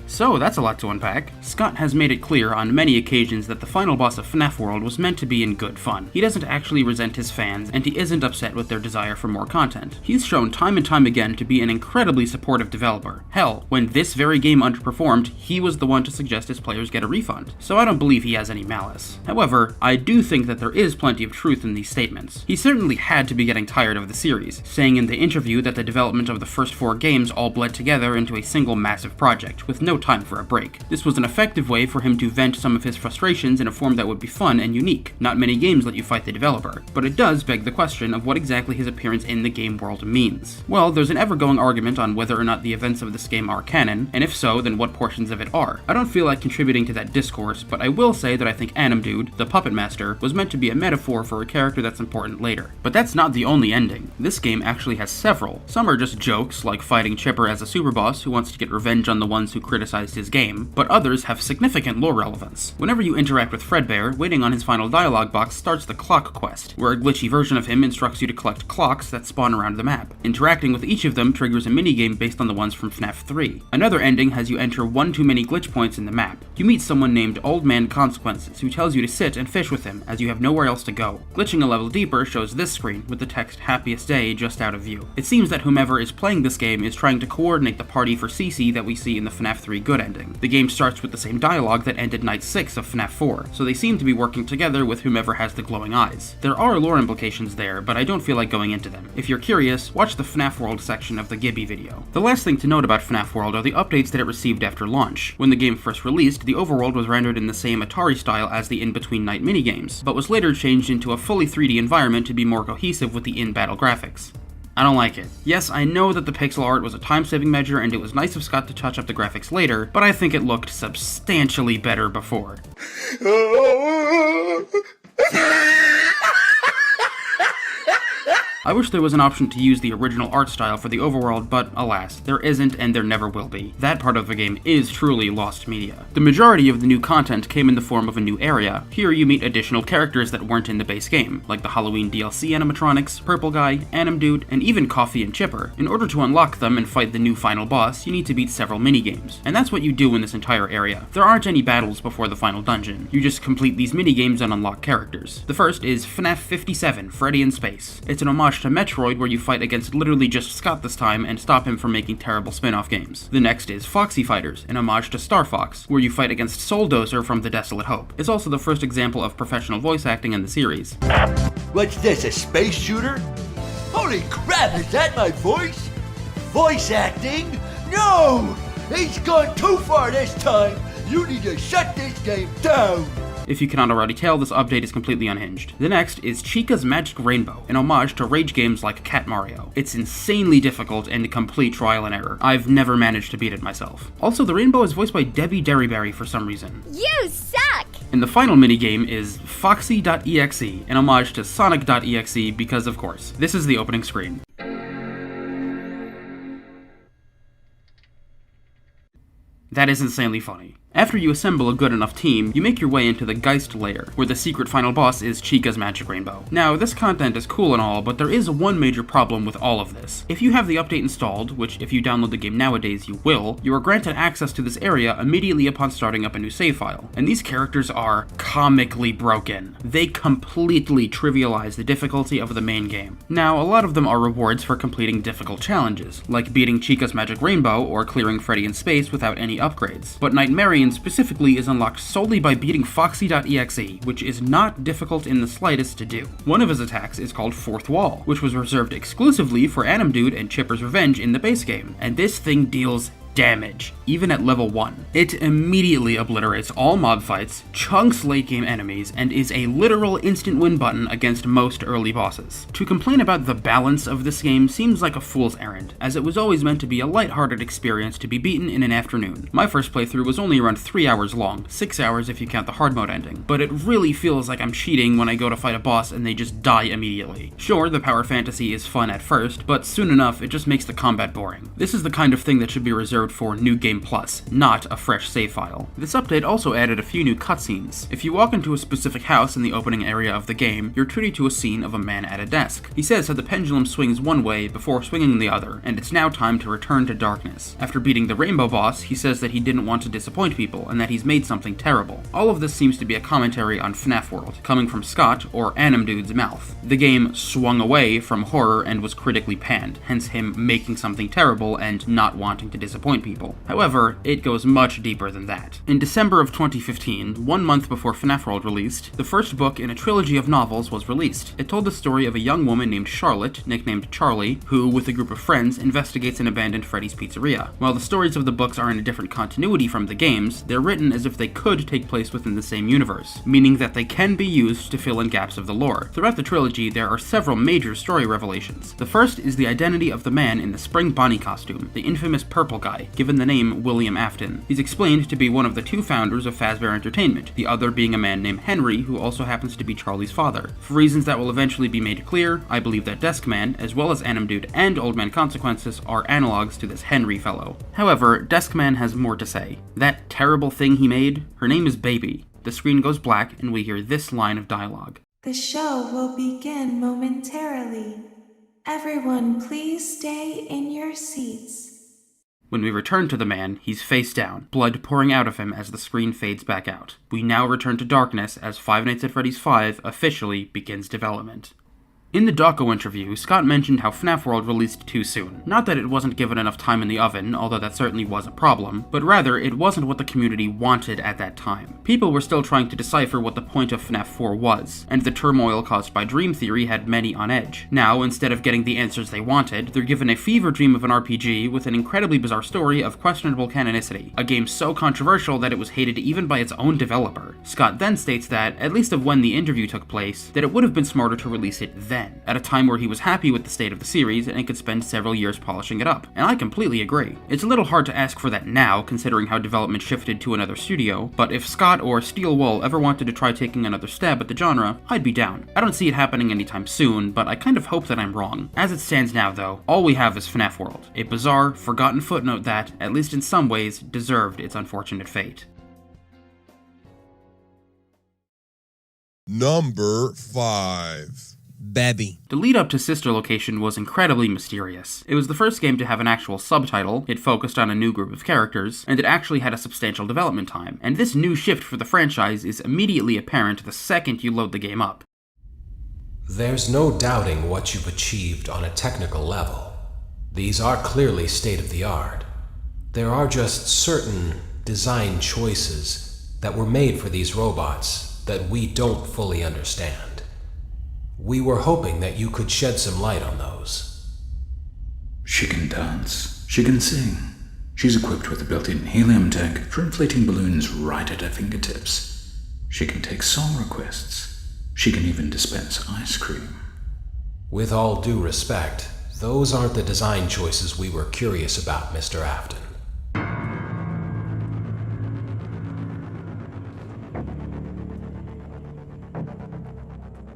So that's a lot to unpack. Scott has made it clear on many occasions that the final boss of FNAF World was meant to be in good fun. He doesn't actually resent his fans, and he isn't upset with their desire for more content. He's shown time and time again to be an incredibly supportive developer. Hell, when this very game underperformed, he was the one to suggest his players get a refund. So I don't believe he has any malice. However, I do think that there is plenty of truth in these statements. He certainly had to be getting tired of the series, saying in the interview that the development of the first 4 games all bled together into a single massive project, with no time for a break. This was an effective way for him to vent some of his frustrations in a form that would be fun and unique. Not many games let you fight the developer, but it does beg the question of what exactly his appearance in the game world means. Well, there's an ever-going argument on whether or not the events of this game are canon, and if so, then what portions of it are. I don't feel like contributing to that discourse, but I will say that I think Dude, the Puppet Master, was meant to be a metaphor for a character that's important later. But that's not the only ending. This game actually has several. Some are just jokes, like fighting Chipper as a super boss who wants to get revenge on the ones who criticized his game, but others have significant lore relevance. Whenever you interact with Fredbear, waiting on his final dialogue box starts the Clock quest, where a glitchy version of him instructs you to collect clocks that spawn around the map. Interacting with each of them triggers a minigame based on the ones from FNAF 3. Another ending has you enter one too many glitch points in the map. You meet someone named Old Man Consequences, who tells you to sit and fish with him, as you have nowhere else to go. Glitching a level deeper shows this screen, with the text Happiest Day just out of view. It seems that whomever is playing this game is trying to coordinate the party for Cece that we see in the FNAF 3 good ending. The game starts with the same dialogue that ended Night 6 of FNAF 4, so they seem to be working together with whomever has the glowing eyes. There are lore implications there, but I don't feel like going into them. If you're curious, watch the FNAF World section of the Gibby video. The last thing to note about FNAF World are the updates that it received after launch. When the game first released, the overworld was rendered in the same Atari style as the in-between night minigames, but was later changed into a fully 3D environment to be more cohesive with the in-battle graphics. I don't like it. Yes, I know that the pixel art was a time-saving measure and it was nice of Scott to touch up the graphics later, but I think it looked substantially better before. I wish there was an option to use the original art style for the overworld, but alas, there isn't and there never will be. That part of the game is truly lost media. The majority of the new content came in the form of a new area. Here you meet additional characters that weren't in the base game, like the Halloween DLC animatronics, Purple Guy, Dude, and even Coffee and Chipper. In order to unlock them and fight the new final boss, you need to beat several minigames, and that's what you do in this entire area. There aren't any battles before the final dungeon. You just complete these minigames and unlock characters. The first is FNAF 57, Freddy in Space. It's an homage to Metroid where you fight against literally just Scott this time and stop him from making terrible spin-off games. The next is Foxy Fighters, an homage to Star Fox, where you fight against Souldozer from The Desolate Hope. It's also the first example of professional voice acting in the series. What's this, a space shooter? Holy crap, is that my voice? Voice acting? No! He's gone too far this time! You need to shut this game down! If you cannot already tell, this update is completely unhinged. The next is Chica's Magic Rainbow, an homage to rage games like Cat Mario. It's insanely difficult and a complete trial and error. I've never managed to beat it myself. Also, the rainbow is voiced by Debbie Derryberry for some reason. You suck! And the final minigame is Foxy.exe, an homage to Sonic.exe because of course. This is the opening screen. That is insanely funny. After you assemble a good enough team, you make your way into the Geist Lair, where the secret final boss is Chica's Magic Rainbow. Now, this content is cool and all, but there is one major problem with all of this. If you have the update installed, which if you download the game nowadays you will, you are granted access to this area immediately upon starting up a new save file. And these characters are comically broken. They completely trivialize the difficulty of the main game. Now, a lot of them are rewards for completing difficult challenges, like beating Chica's Magic Rainbow or clearing Freddy in Space without any upgrades. But Nightmarian specifically is unlocked solely by beating Foxy.exe, which is not difficult in the slightest to do. One of his attacks is called Fourth Wall, which was reserved exclusively for Dude and Chipper's Revenge in the base game, and this thing deals damage, even at level 1. It immediately obliterates all mob fights, chunks late game enemies, and is a literal instant win button against most early bosses. To complain about the balance of this game seems like a fool's errand, as it was always meant to be a lighthearted experience to be beaten in an afternoon. My first playthrough was only around 3 hours long, 6 hours if you count the hard mode ending, but it really feels like I'm cheating when I go to fight a boss and they just die immediately. Sure, the power fantasy is fun at first, but soon enough it just makes the combat boring. This is the kind of thing that should be reserved for New Game Plus, not a fresh save file. This update also added a few new cutscenes. If you walk into a specific house in the opening area of the game, you're treated to a scene of a man at a desk. He says that the pendulum swings one way before swinging the other, and it's now time to return to darkness. After beating the rainbow boss, he says that he didn't want to disappoint people, and that he's made something terrible. All of this seems to be a commentary on FNAF World, coming from Scott, or Animdude's mouth. The game swung away from horror and was critically panned, hence him making something terrible and not wanting to disappoint people. However, it goes much deeper than that. In December of 2015, 1 month before FNAF World released, the first book in a trilogy of novels was released. It told the story of a young woman named Charlotte, nicknamed Charlie, who, with a group of friends, investigates an abandoned Freddy's Pizzeria. While the stories of the books are in a different continuity from the games, they're written as if they could take place within the same universe, meaning that they can be used to fill in gaps of the lore. Throughout the trilogy, there are several major story revelations. The first is the identity of the man in the spring Bonnie costume, the infamous purple guy, given the name William Afton. He's explained to be one of the 2 founders of Fazbear Entertainment, the other being a man named Henry, who also happens to be Charlie's father. For reasons that will eventually be made clear, I believe that Deskman, as well as Animdude and Old Man Consequences, are analogs to this Henry fellow. However, Deskman has more to say. That terrible thing he made, her name is Baby. The screen goes black and we hear this line of dialogue. The show will begin momentarily. Everyone, please stay in your seats. When we return to the man, he's face down, blood pouring out of him as the screen fades back out. We now return to darkness as Five Nights at Freddy's 5 officially begins development. In the Dawko interview, Scott mentioned how FNAF World released too soon. Not that it wasn't given enough time in the oven, although that certainly was a problem, but rather it wasn't what the community wanted at that time. People were still trying to decipher what the point of FNAF 4 was, and the turmoil caused by Dream Theory had many on edge. Now, instead of getting the answers they wanted, they're given a fever dream of an RPG with an incredibly bizarre story of questionable canonicity, a game so controversial that it was hated even by its own developer. Scott then states that, at least of when the interview took place, that it would have been smarter to release it then, at a time where he was happy with the state of the series and could spend several years polishing it up, and I completely agree. It's a little hard to ask for that now, considering how development shifted to another studio, but if Scott or Steel Wool ever wanted to try taking another stab at the genre, I'd be down. I don't see it happening anytime soon, but I kind of hope that I'm wrong. As it stands now though, all we have is FNAF World, a bizarre, forgotten footnote that, at least in some ways, deserved its unfortunate fate. Number 5. Babby. The lead up to Sister Location was incredibly mysterious. It was the first game to have an actual subtitle, it focused on a new group of characters, and it actually had a substantial development time, and this new shift for the franchise is immediately apparent the second you load the game up. There's no doubting what you've achieved on a technical level. These are clearly state-of-the-art. There are just certain design choices that were made for these robots that we don't fully understand. We were hoping that you could shed some light on those. She can dance. She can sing. She's equipped with a built-in helium tank for inflating balloons right at her fingertips. She can take song requests. She can even dispense ice cream. With all due respect, those aren't the design choices we were curious about, Mr. Afton.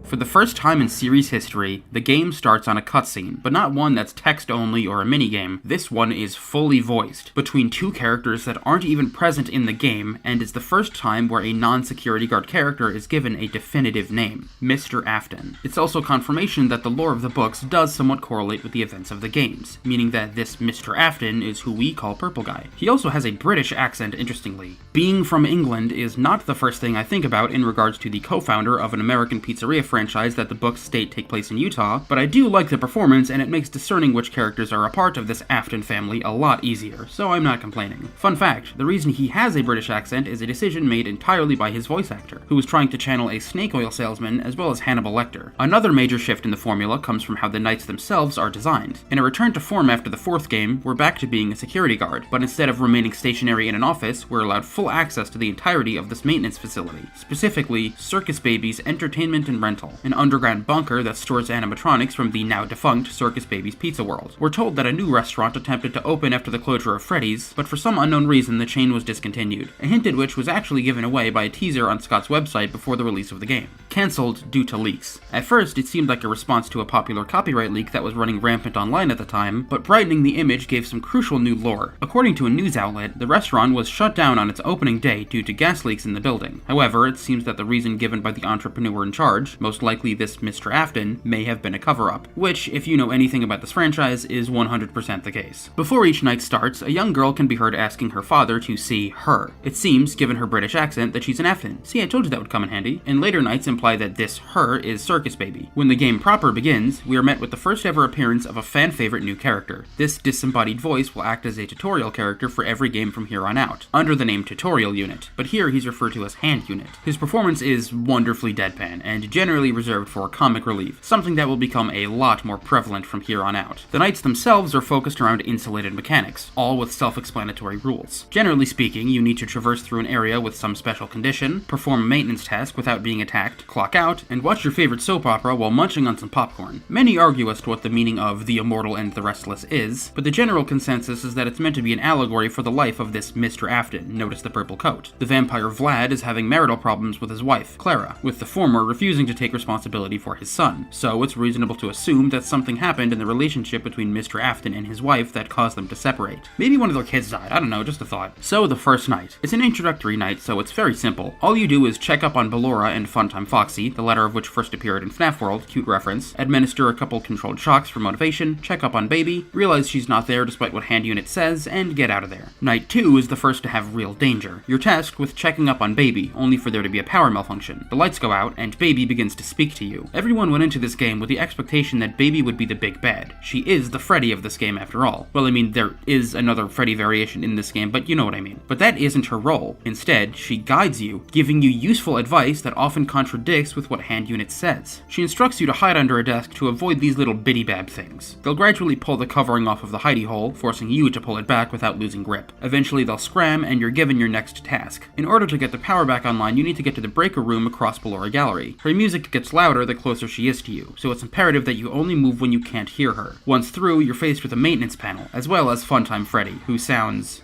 For the first time in series history, the game starts on a cutscene, but not one that's text-only or a minigame. This one is fully voiced, between 2 characters that aren't even present in the game, and is the first time where a non-security guard character is given a definitive name, Mr. Afton. It's also confirmation that the lore of the books does somewhat correlate with the events of the games, meaning that this Mr. Afton is who we call Purple Guy. He also has a British accent, interestingly. Being from England is not the first thing I think about in regards to the co-founder of an American pizzeria franchise franchise that the books state take place in Utah, but I do like the performance and it makes discerning which characters are a part of this Afton family a lot easier, so I'm not complaining. Fun fact, the reason he has a British accent is a decision made entirely by his voice actor, who was trying to channel a snake oil salesman as well as Hannibal Lecter. Another major shift in the formula comes from how the knights themselves are designed. In a return to form after the 4th game, we're back to being a security guard, but instead of remaining stationary in an office, we're allowed full access to the entirety of this maintenance facility, specifically Circus Baby's Entertainment and Rental, an underground bunker that stores animatronics from the now defunct Circus Baby's Pizza World. We're told that a new restaurant attempted to open after the closure of Freddy's, but for some unknown reason the chain was discontinued, a hint at which was actually given away by a teaser on Scott's website before the release of the game. Cancelled due to leaks. At first, it seemed like a response to a popular copyright leak that was running rampant online at the time, but brightening the image gave some crucial new lore. According to a news outlet, the restaurant was shut down on its opening day due to gas leaks in the building. However, it seems that the reason given by the entrepreneur in charge, most likely this Mr. Afton, may have been a cover-up, which, if you know anything about this franchise, is 100% the case. Before each night starts, a young girl can be heard asking her father to see her. It seems, given her British accent, that she's an Afton. See, I told you that would come in handy. And later nights imply that this her is Circus Baby. When the game proper begins, we are met with the first ever appearance of a fan favorite new character. This disembodied voice will act as a tutorial character for every game from here on out, under the name Tutorial Unit, but here he's referred to as Hand Unit. His performance is wonderfully deadpan, and generally reserved for comic relief, something that will become a lot more prevalent from here on out. The nights themselves are focused around insulated mechanics, all with self-explanatory rules. Generally speaking, you need to traverse through an area with some special condition, perform a maintenance task without being attacked, clock out, and watch your favorite soap opera while munching on some popcorn. Many argue as to what the meaning of The Immortal and the Restless is, but the general consensus is that it's meant to be an allegory for the life of this Mr. Afton, notice the purple coat. The vampire Vlad is having marital problems with his wife, Clara, with the former refusing to take responsibility for his son, so it's reasonable to assume that something happened in the relationship between Mr. Afton and his wife that caused them to separate. Maybe one of their kids died, I don't know, just a thought. So the first night. It's an introductory night, so it's very simple. All you do is check up on Ballora and Funtime Foxy, the latter of which first appeared in FNAF World, cute reference, administer a couple controlled shocks for motivation, check up on Baby, realize she's not there despite what Hand Unit says, and get out of there. Night 2 is the first to have real danger. You're tasked with checking up on Baby, only for there to be a power malfunction. The lights go out, and Baby begins to speak to you. Everyone went into this game with the expectation that Baby would be the big bad. She is the Freddy of this game after all. Well, I mean, there is another Freddy variation in this game, but you know what I mean. But that isn't her role. Instead, she guides you, giving you useful advice that often contradicts with what Hand Unit says. She instructs you to hide under a desk to avoid these little bitty-bab things. They'll gradually pull the covering off of the hidey hole, forcing you to pull it back without losing grip. Eventually they'll scram, and you're given your next task. In order to get the power back online, you need to get to the breaker room across Ballora Gallery. Her music gets louder the closer she is to you, so it's imperative that you only move when you can't hear her. Once through, you're faced with a maintenance panel, as well as Funtime Freddy, who sounds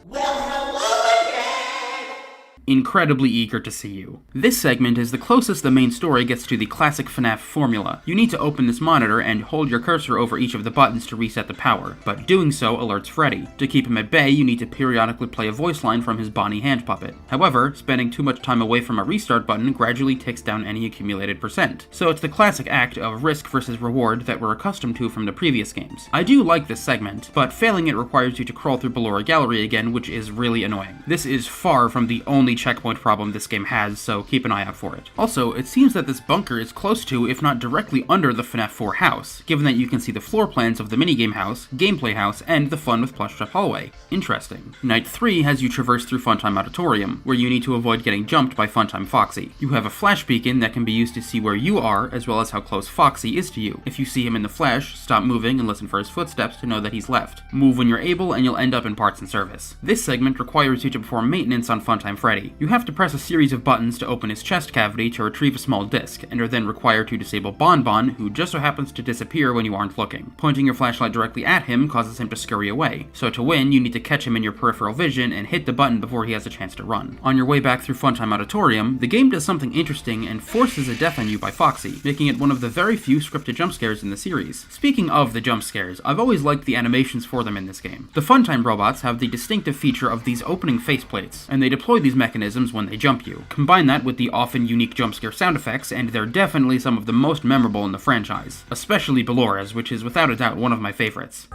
incredibly eager to see you. This segment is the closest the main story gets to the classic FNAF formula. You need to open this monitor and hold your cursor over each of the buttons to reset the power, but doing so alerts Freddy. To keep him at bay, you need to periodically play a voice line from his Bonnie hand puppet. However, spending too much time away from a restart button gradually takes down any accumulated percent, so it's the classic act of risk versus reward that we're accustomed to from the previous games. I do like this segment, but failing it requires you to crawl through Ballora Gallery again, which is really annoying. This is far from the only checkpoint problem this game has, so keep an eye out for it. Also, it seems that this bunker is close to, if not directly under, the FNAF 4 house, given that you can see the floor plans of the minigame house, gameplay house, and the fun with plush trap hallway. Interesting. Night 3 has you traverse through Funtime Auditorium, where you need to avoid getting jumped by Funtime Foxy. You have a flash beacon that can be used to see where you are, as well as how close Foxy is to you. If you see him in the flesh, stop moving and listen for his footsteps to know that he's left. Move when you're able, and you'll end up in parts and service. This segment requires you to perform maintenance on Funtime Freddy. You have to press a series of buttons to open his chest cavity to retrieve a small disc, and are then required to disable Bonbon, who just so happens to disappear when you aren't looking. Pointing your flashlight directly at him causes him to scurry away, so to win, you need to catch him in your peripheral vision and hit the button before he has a chance to run. On your way back through Funtime Auditorium, the game does something interesting and forces a death on you by Foxy, making it one of the very few scripted jump scares in the series. Speaking of the jump scares, I've always liked the animations for them in this game. The Funtime robots have the distinctive feature of these opening faceplates, and they deploy these mechanisms when they jump you. Combine that with the often unique jump scare sound effects, and they're definitely some of the most memorable in the franchise, especially Ballora's, which is without a doubt one of my favorites.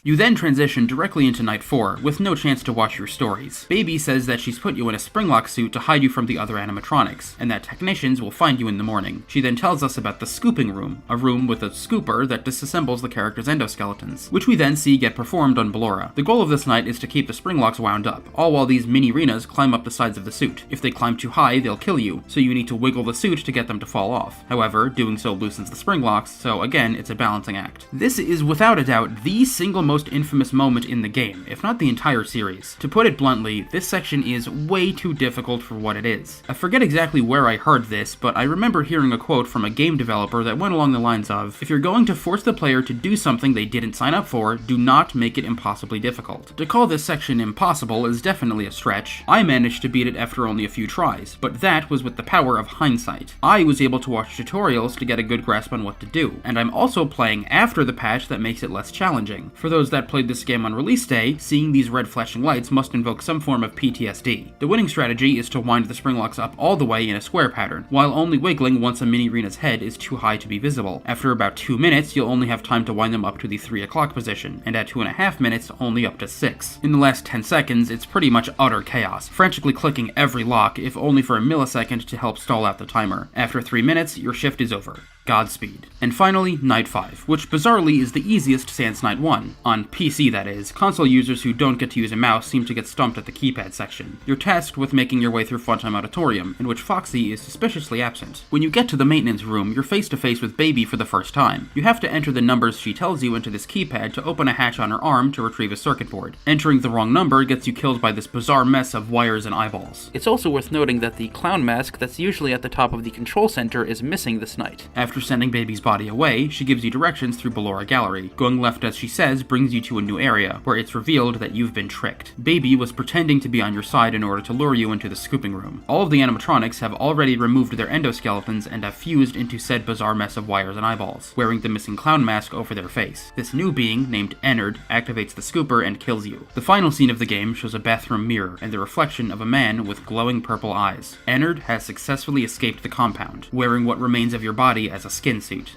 You then transition directly into Night 4, with no chance to watch your stories. Baby says that she's put you in a springlock suit to hide you from the other animatronics, and that technicians will find you in the morning. She then tells us about the scooping room, a room with a scooper that disassembles the character's endoskeletons, which we then see get performed on Ballora. The goal of this night is to keep the springlocks wound up, all while these mini-Renas climb up the sides of the suit. If they climb too high, they'll kill you, so you need to wiggle the suit to get them to fall off. However, doing so loosens the springlocks, so again, it's a balancing act. This is without a doubt the single most infamous moment in the game, if not the entire series. To put it bluntly, this section is way too difficult for what it is. I forget exactly where I heard this, but I remember hearing a quote from a game developer that went along the lines of, "If you're going to force the player to do something they didn't sign up for, do not make it impossibly difficult." To call this section impossible is definitely a stretch. I managed to beat it after only a few tries, but that was with the power of hindsight. I was able to watch tutorials to get a good grasp on what to do, and I'm also playing after the patch that makes it less challenging. For those that played this game on release day, seeing these red flashing lights must invoke some form of PTSD. The winning strategy is to wind the springlocks up all the way in a square pattern, while only wiggling once a mini-Rena's head is too high to be visible. After about 2 minutes, you'll only have time to wind them up to the 3 o'clock position, and at 2.5 minutes, only up to 6. In the last 10 seconds, it's pretty much utter chaos, frantically clicking every lock, if only for a millisecond to help stall out the timer. After 3 minutes, your shift is over. Godspeed. And finally, Night 5, which bizarrely is the easiest sans Night 1. On PC, that is. Console users who don't get to use a mouse seem to get stumped at the keypad section. You're tasked with making your way through Funtime Auditorium, in which Foxy is suspiciously absent. When you get to the maintenance room, you're face to face with Baby for the first time. You have to enter the numbers she tells you into this keypad to open a hatch on her arm to retrieve a circuit board. Entering the wrong number gets you killed by this bizarre mess of wires and eyeballs. It's also worth noting that the clown mask that's usually at the top of the control center is missing this night. After sending Baby's body away, she gives you directions through Ballora Gallery. Going left as she says brings you to a new area, where it's revealed that you've been tricked. Baby was pretending to be on your side in order to lure you into the scooping room. All of the animatronics have already removed their endoskeletons and have fused into said bizarre mess of wires and eyeballs, wearing the missing clown mask over their face. This new being, named Ennard, activates the scooper and kills you. The final scene of the game shows a bathroom mirror and the reflection of a man with glowing purple eyes. Ennard has successfully escaped the compound, wearing what remains of your body as a skin suit.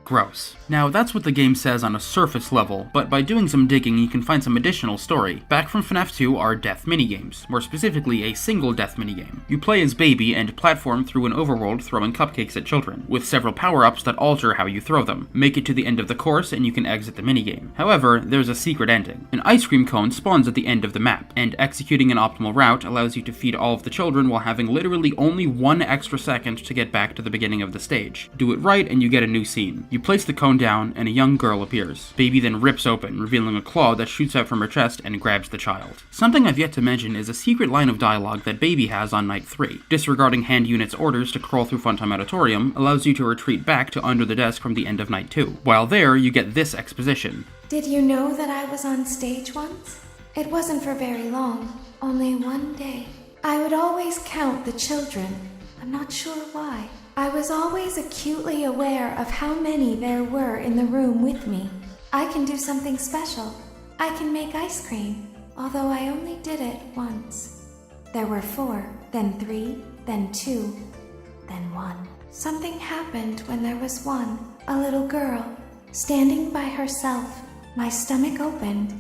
Gross. Now, that's what the game says on a surface level, but by doing some digging you can find some additional story. Back from FNAF 2 are death minigames, more specifically a single death minigame. You play as Baby and platform through an overworld throwing cupcakes at children, with several power-ups that alter how you throw them. Make it to the end of the course and you can exit the minigame. However, there's a secret ending. An ice cream cone spawns at the end of the map, and executing an optimal route allows you to feed all of the children while having literally only 1 extra second to get back to the beginning of the stage. Do it right and you get a new scene. You place the cone down and a young girl appears. Baby then rips open, revealing a claw that shoots out from her chest and grabs the child. Something I've yet to mention is a secret line of dialogue that Baby has on Night 3. Disregarding Hand Unit's orders to crawl through Funtime Auditorium allows you to retreat back to under the desk from the end of Night 2. While there, you get this exposition. Did you know that I was on stage once? It wasn't for very long, only one day. I would always count the children. I'm not sure why. I was always acutely aware of how many there were in the room with me. I can do something special. I can make ice cream, although I only did it once. There were 4, then 3, then 2, then 1. Something happened when there was 1, a little girl, standing by herself. My stomach opened,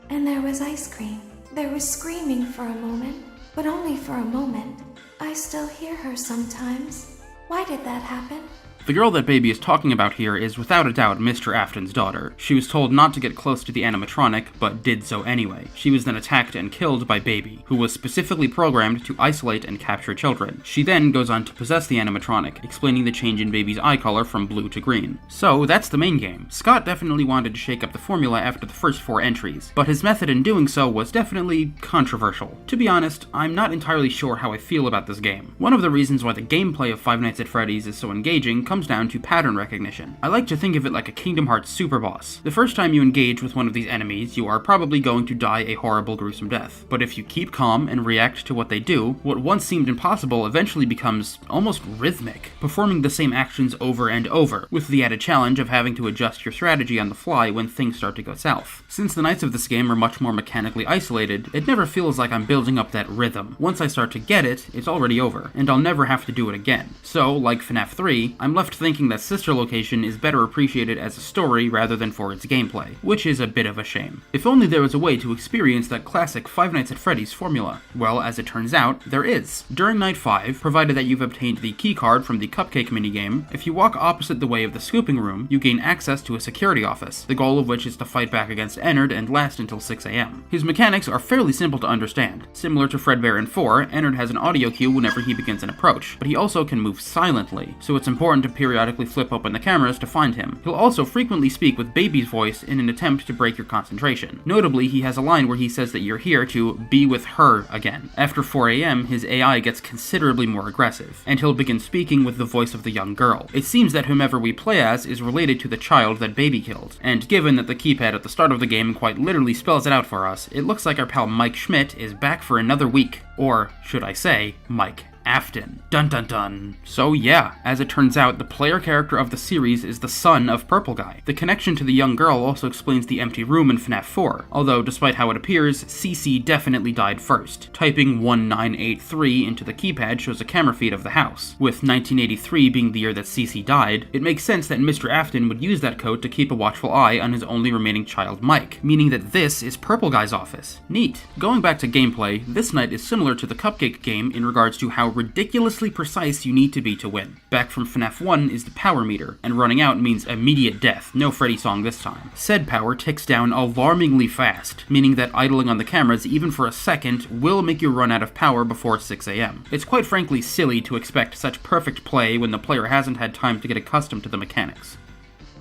and there was ice cream. There was screaming for a moment, but only for a moment. I still hear her sometimes. Why did that happen? The girl that Baby is talking about here is without a doubt Mr. Afton's daughter. She was told not to get close to the animatronic, but did so anyway. She was then attacked and killed by Baby, who was specifically programmed to isolate and capture children. She then goes on to possess the animatronic, explaining the change in Baby's eye color from blue to green. So that's the main game. Scott definitely wanted to shake up the formula after the first 4 entries, but his method in doing so was definitely controversial. To be honest, I'm not entirely sure how I feel about this game. One of the reasons why the gameplay of Five Nights at Freddy's is so engaging comes down to pattern recognition. I like to think of it like a Kingdom Hearts super boss. The first time you engage with one of these enemies, you are probably going to die a horrible, gruesome death. But if you keep calm and react to what they do, what once seemed impossible eventually becomes almost rhythmic, performing the same actions over and over, with the added challenge of having to adjust your strategy on the fly when things start to go south. Since the nights of this game are much more mechanically isolated, it never feels like I'm building up that rhythm. Once I start to get it, it's already over, and I'll never have to do it again. So, like FNAF 3, I'm left left thinking that Sister Location is better appreciated as a story rather than for its gameplay, which is a bit of a shame. If only there was a way to experience that classic Five Nights at Freddy's formula. Well, as it turns out, there is. During Night 5, provided that you've obtained the keycard from the Cupcake minigame, if you walk opposite the way of the scooping room, you gain access to a security office, the goal of which is to fight back against Ennard and last until 6 AM. His mechanics are fairly simple to understand. Similar to Fredbear in 4, Ennard has an audio cue whenever he begins an approach, but he also can move silently, so it's important to periodically flip open the cameras to find him. He'll also frequently speak with Baby's voice in an attempt to break your concentration. Notably, he has a line where he says that you're here to be with her again. After 4 AM, his AI gets considerably more aggressive, and he'll begin speaking with the voice of the young girl. It seems that whomever we play as is related to the child that Baby killed, and given that the keypad at the start of the game quite literally spells it out for us, it looks like our pal Mike Schmidt is back for another week. Or, should I say, Mike Afton. Dun dun dun. So yeah, as it turns out, the player character of the series is the son of Purple Guy. The connection to the young girl also explains the empty room in FNAF 4, although despite how it appears, CC definitely died first. Typing 1983 into the keypad shows a camera feed of the house. With 1983 being the year that CC died, it makes sense that Mr. Afton would use that code to keep a watchful eye on his only remaining child Mike, meaning that this is Purple Guy's office. Neat. Going back to gameplay, this night is similar to the Cupcake game in regards to how ridiculously precise you need to be to win. Back from FNAF 1 is the power meter, and running out means immediate death, no Freddy song this time. Said power ticks down alarmingly fast, meaning that idling on the cameras even for a second will make you run out of power before 6 AM. It's quite frankly silly to expect such perfect play when the player hasn't had time to get accustomed to the mechanics.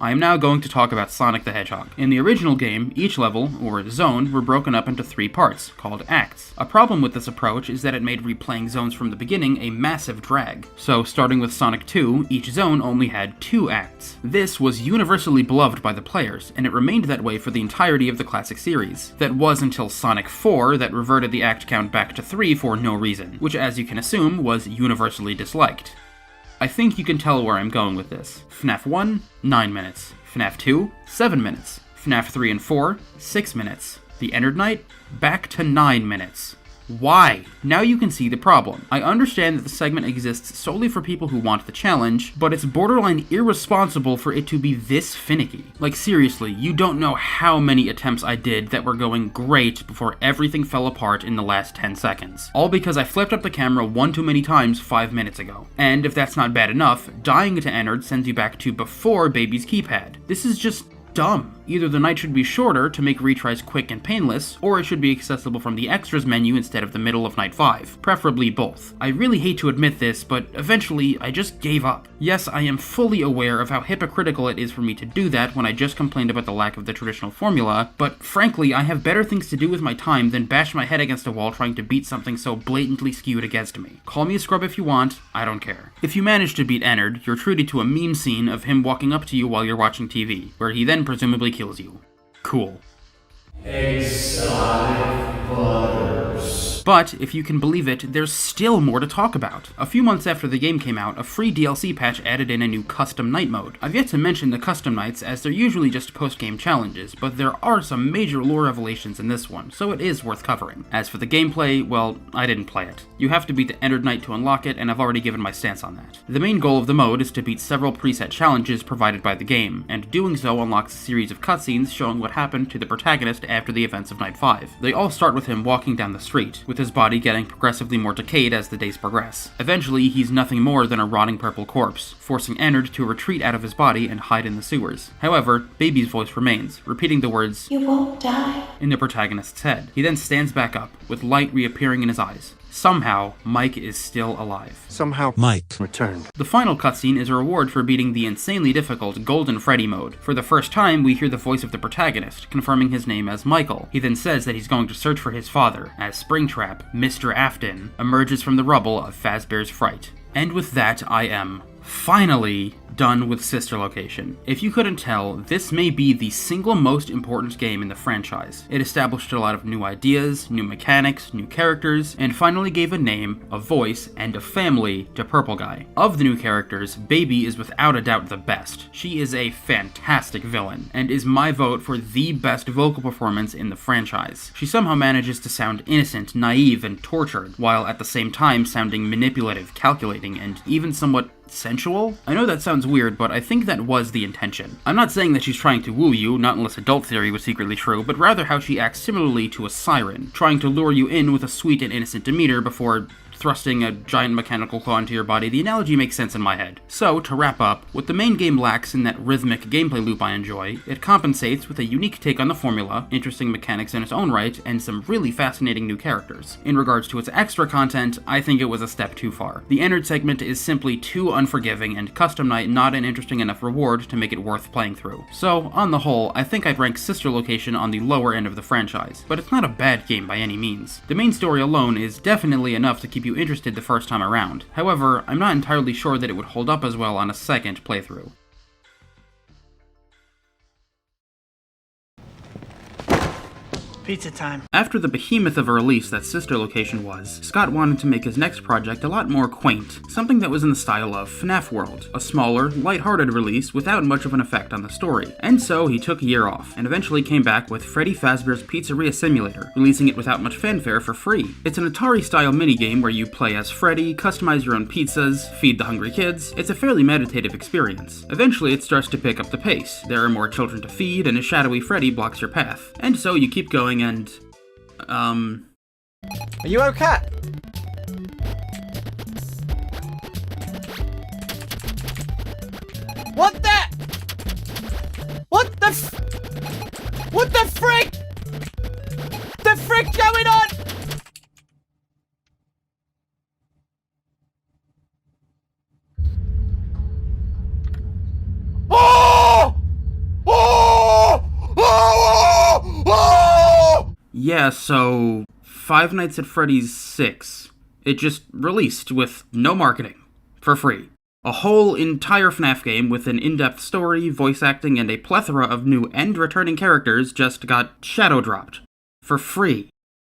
I am now going to talk about Sonic the Hedgehog. In the original game, each level, or zone, were broken up into 3 parts, called acts. A problem with this approach is that it made replaying zones from the beginning a massive drag. So, starting with Sonic 2, each zone only had 2 acts. This was universally beloved by the players, and it remained that way for the entirety of the classic series. That was until Sonic 4 that reverted the act count back to 3 for no reason, which as you can assume was universally disliked. I think you can tell where I'm going with this. FNAF 1, 9 minutes. FNAF 2, 7 minutes. FNAF 3 and 4, 6 minutes. The Ennard Night, back to 9 minutes. Why? Now you can see the problem. I understand that the segment exists solely for people who want the challenge, but it's borderline irresponsible for it to be this finicky. Like seriously, you don't know how many attempts I did that were going great before everything fell apart in the last 10 seconds. All because I flipped up the camera one too many times 5 minutes ago. And if that's not bad enough, dying to Ennard sends you back to before Baby's keypad. This is just dumb. Either the night should be shorter to make retries quick and painless, or it should be accessible from the extras menu instead of the middle of Night 5. Preferably both. I really hate to admit this, but eventually I just gave up. Yes, I am fully aware of how hypocritical it is for me to do that when I just complained about the lack of the traditional formula, but frankly I have better things to do with my time than bash my head against a wall trying to beat something so blatantly skewed against me. Call me a scrub if you want, I don't care. If you manage to beat Ennard, you're treated to a meme scene of him walking up to you while you're watching TV, where he then presumably kills you. Cool. Exotic butters. But, if you can believe it, there's still more to talk about. A few months after the game came out, a free DLC patch added in a new custom night mode. I've yet to mention the custom nights, as they're usually just post-game challenges, but there are some major lore revelations in this one, so it is worth covering. As for the gameplay, well, I didn't play it. You have to beat the Ennard Night to unlock it, and I've already given my stance on that. The main goal of the mode is to beat several preset challenges provided by the game, and doing so unlocks a series of cutscenes showing what happened to the protagonist after the events of Night 5. They all start with him walking down the street, with his body getting progressively more decayed as the days progress. Eventually, he's nothing more than a rotting purple corpse, forcing Ennard to retreat out of his body and hide in the sewers. However, Baby's voice remains, repeating the words, "You won't die," in the protagonist's head. He then stands back up, with light reappearing in his eyes. Somehow, Mike is still alive. Somehow, Mike returned. The final cutscene is a reward for beating the insanely difficult Golden Freddy mode. For the first time, we hear the voice of the protagonist, confirming his name as Michael. He then says that he's going to search for his father, as Springtrap, Mr. Afton, emerges from the rubble of Fazbear's Fright. And with that, I am finally done with Sister Location. If you couldn't tell, this may be the single most important game in the franchise. It established a lot of new ideas, new mechanics, new characters, and finally gave a name, a voice, and a family to Purple Guy. Of the new characters, Baby is without a doubt the best. She is a fantastic villain, and is my vote for the best vocal performance in the franchise. She somehow manages to sound innocent, naive, and tortured, while at the same time sounding manipulative, calculating, and even somewhat sensual? I know that sounds sounds weird, but I think that was the intention. I'm not saying that she's trying to woo you, not unless adult theory was secretly true, but rather how she acts similarly to a siren, trying to lure you in with a sweet and innocent demeanor before thrusting a giant mechanical claw into your body. The analogy makes sense in my head. So, to wrap up, what the main game lacks in that rhythmic gameplay loop I enjoy, it compensates with a unique take on the formula, interesting mechanics in its own right, and some really fascinating new characters. In regards to its extra content, I think it was a step too far. The Ennard segment is simply too unforgiving, and Custom Night not an interesting enough reward to make it worth playing through. So, on the whole, I think I'd rank Sister Location on the lower end of the franchise, but it's not a bad game by any means. The main story alone is definitely enough to keep you interested the first time around. However, I'm not entirely sure that it would hold up as well on a second playthrough. Pizza time. After the behemoth of a release that Sister Location was, Scott wanted to make his next project a lot more quaint, something that was in the style of FNAF World, a smaller, lighthearted release without much of an effect on the story. And so he took a year off, and eventually came back with Freddy Fazbear's Pizzeria Simulator, releasing it without much fanfare for free. It's an Atari-style minigame where you play as Freddy, customize your own pizzas, feed the hungry kids. It's a fairly meditative experience. Eventually it starts to pick up the pace. There are more children to feed, and a shadowy Freddy blocks your path. And so you keep going and... Are you okay? What the frick? The frick going on? Yeah, so Five Nights at Freddy's 6. It just released with no marketing, for free. A whole entire FNAF game with an in-depth story, voice acting, and a plethora of new and returning characters just got shadow dropped. For free.